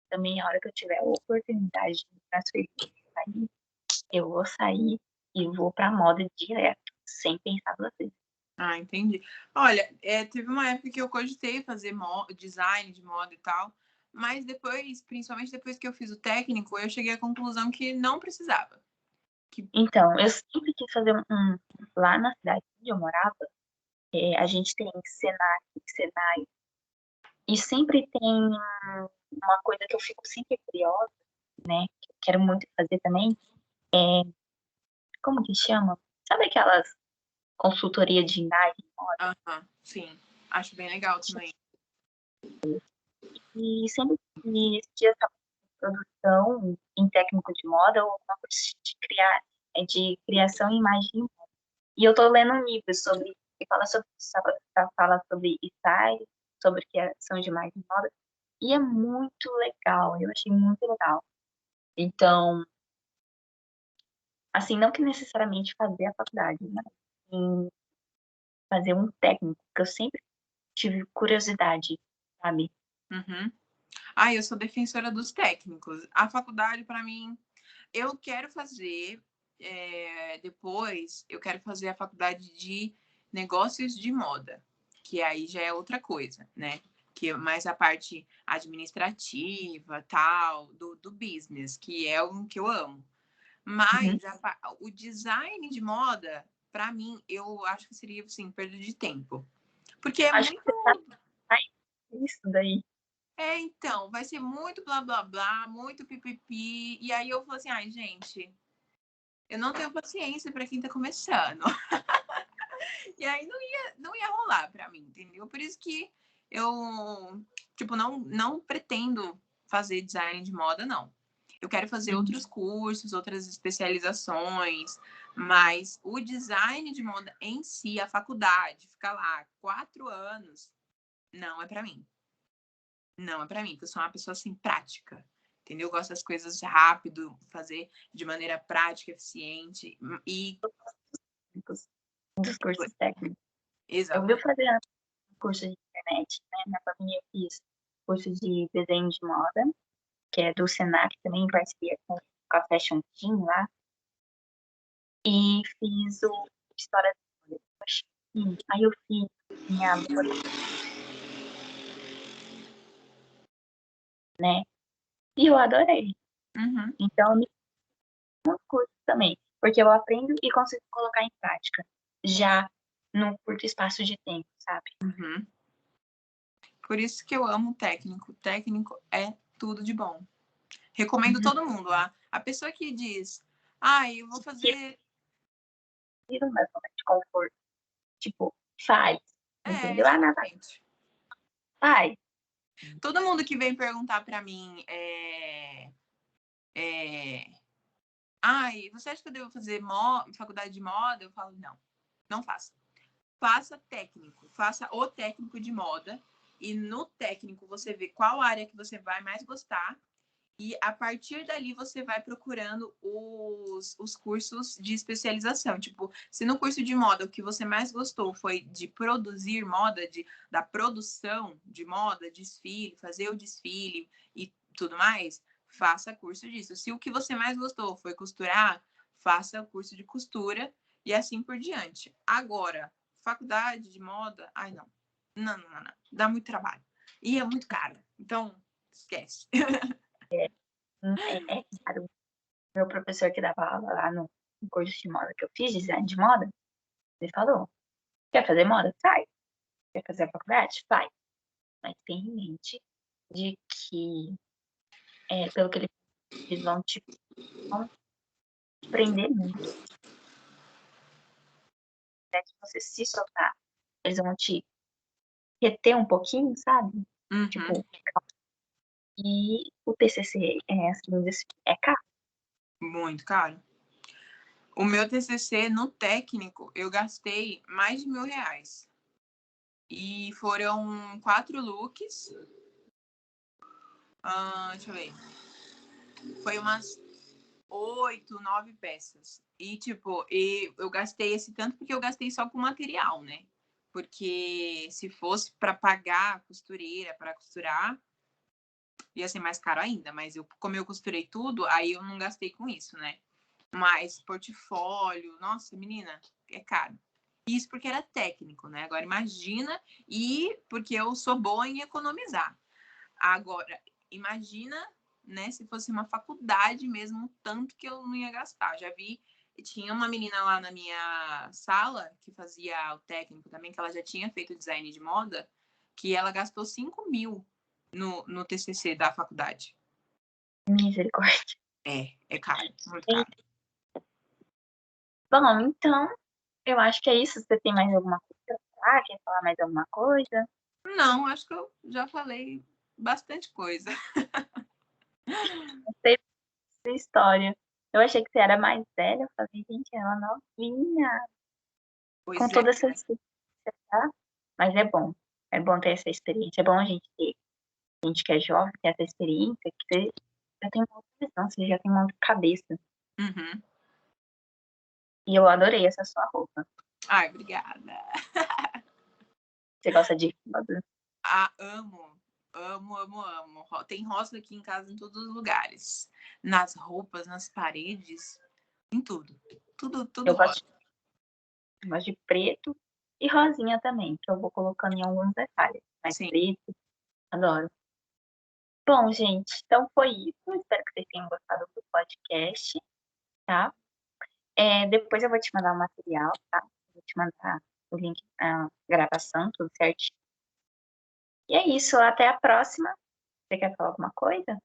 também a hora que eu tiver a oportunidade de transferir, aí eu vou sair e vou para moda direto, sem pensar duas vezes. Ah, entendi. Olha, teve uma época que eu cogitei fazer design de moda e tal, mas depois, principalmente depois que eu fiz o técnico, eu cheguei à conclusão que não precisava. Então, eu sempre quis fazer lá na cidade onde eu morava, a gente tem Senac, Senai, e sempre tem uma coisa que eu fico sempre curiosa, né? Que eu quero muito fazer também, como que chama? Sabe aquelas consultoria de imagem e moda? Sim, acho bem legal também. E sempre que existia essa produção em técnico de moda ou alguma coisa de criação em imagem e moda. E eu tô lendo um livro que fala sobre style, sobre criação de imagem e moda, e é muito legal, eu achei muito legal. Então, assim, não que necessariamente fazer a faculdade, mas em fazer um técnico, que eu sempre tive curiosidade, sabe? Eu sou defensora dos técnicos. A faculdade, para mim, eu quero fazer, depois, eu quero fazer a faculdade de negócios de moda, que aí já é outra coisa, né? Que é mais a parte administrativa, tal, do business, que é o que eu amo. Mas o design de moda, para mim, eu acho que seria, assim, perda de tempo. Porque é Acho muito... que você tá isso daí. Então, vai ser muito blá, blá, blá, muito pipipi. E aí eu falo assim, ai, gente, eu não tenho paciência para quem tá começando. E aí não ia rolar para mim, entendeu? Por isso que eu, tipo, não pretendo fazer design de moda, não. Eu quero fazer outros cursos, outras especializações, mas o design de moda em si, a faculdade, ficar lá 4 anos, não é para mim. Não é para mim, porque eu sou uma pessoa assim prática, entendeu? Eu gosto das coisas rápido, fazer de maneira prática, eficiente e Dos cursos técnicos. exato. Eu vi fazer curso de internet, né? Na família eu fiz curso de desenho de moda, que é do Senac também, em parceria com a Fashion Team lá. E fiz o História da Moda. Aí eu fiz minha né? E eu adorei. Então, eu me fiz curso também, porque eu aprendo e consigo colocar em prática, já num curto espaço de tempo, sabe? Por isso que eu amo técnico. Técnico é tudo de bom. Recomendo todo mundo. A pessoa que diz, eu vou fazer... Tira uma zona de conforto. Tipo, faz. Entendeu? Exatamente. Faz. Todo mundo que vem perguntar para mim você acha que eu devo fazer faculdade de moda? Eu falo, não faça. Faça técnico, faça o técnico de moda. E no técnico você vê qual área que você vai mais gostar. E a partir dali você vai procurando os cursos de especialização. Tipo, se no curso de moda o que você mais gostou foi de produzir moda, da produção de moda, desfile, fazer o desfile e tudo mais, faça curso disso. Se o que você mais gostou foi costurar, faça o curso de costura e assim por diante. Agora, faculdade de moda, não. Não. Dá muito trabalho. E é muito caro. Então, esquece. É caro. Meu professor que dava aula lá no curso de moda que eu fiz, design de moda, ele falou, quer fazer moda? Sai. Quer fazer a faculdade? Vai. Mas tem em mente de que, pelo que eles vão te prender muito. Se você se soltar, eles vão te reter um pouquinho, sabe? Uhum. Tipo, e o TCC é caro. Muito caro. O meu TCC no técnico, eu gastei mais de R$1.000. E foram 4 looks. Deixa eu ver. Foi umas 8, 9 peças. E, tipo, eu gastei esse tanto porque eu gastei só com material, né? Porque se fosse para pagar a costureira para costurar, ia ser mais caro ainda. Mas como eu costurei tudo, aí eu não gastei com isso, né? Mas portfólio, nossa, menina, é caro. Isso porque era técnico, né? Agora imagina, e porque eu sou boa em economizar. Agora, imagina, né, se fosse uma faculdade mesmo, tanto que eu não ia gastar. Já vi, tinha uma menina lá na minha sala que fazia o técnico também, que ela já tinha feito design de moda, que ela gastou 5.000 no TCC da faculdade. Misericórdia. É caro, muito caro. Bom, então, eu acho que é isso. Você tem mais alguma coisa pra falar? Quer falar mais alguma coisa? Não, acho que eu já falei bastante coisa. Não sei sua história. Eu achei que você era mais velha. Eu falei, gente, ela novinha. Pois Com é. toda essa experiência, tá? Mas é bom. É bom ter essa experiência. É bom a gente ter. A gente que é jovem, ter essa experiência, que você já tem uma outra visão, você já tem uma outra cabeça. Uhum. E eu adorei essa sua roupa. Ai, obrigada. Você gosta de rosa? Amo. Amo, amo, amo. Tem rosa aqui em casa em todos os lugares. Nas roupas, nas paredes, em tudo. Tudo Eu rosa. gosto de preto e rosinha também, que eu vou colocando em alguns detalhes. Mas Sim. preto, adoro. Bom, gente, então foi isso. Espero que vocês tenham gostado do podcast, tá? Depois eu vou te mandar o material, tá? Vou te mandar o link da gravação, tudo certinho. E é isso, até a próxima. Você quer falar alguma coisa?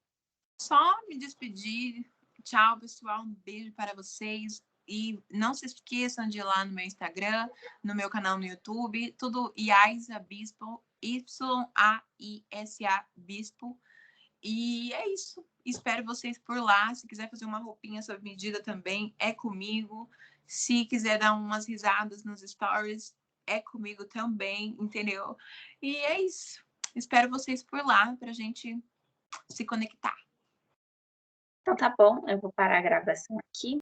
Só me despedir. Tchau, pessoal. Um beijo para vocês. E não se esqueçam de ir lá no meu Instagram, no meu canal no YouTube, tudo Yaisa Bispo, Y-A-I-S-A Bispo. E é isso. Espero vocês por lá. Se quiser fazer uma roupinha sob medida também, é comigo. Se quiser dar umas risadas nos stories, é comigo também, entendeu? E é isso. Espero vocês por lá pra gente se conectar. Então tá bom, eu vou parar a gravação aqui.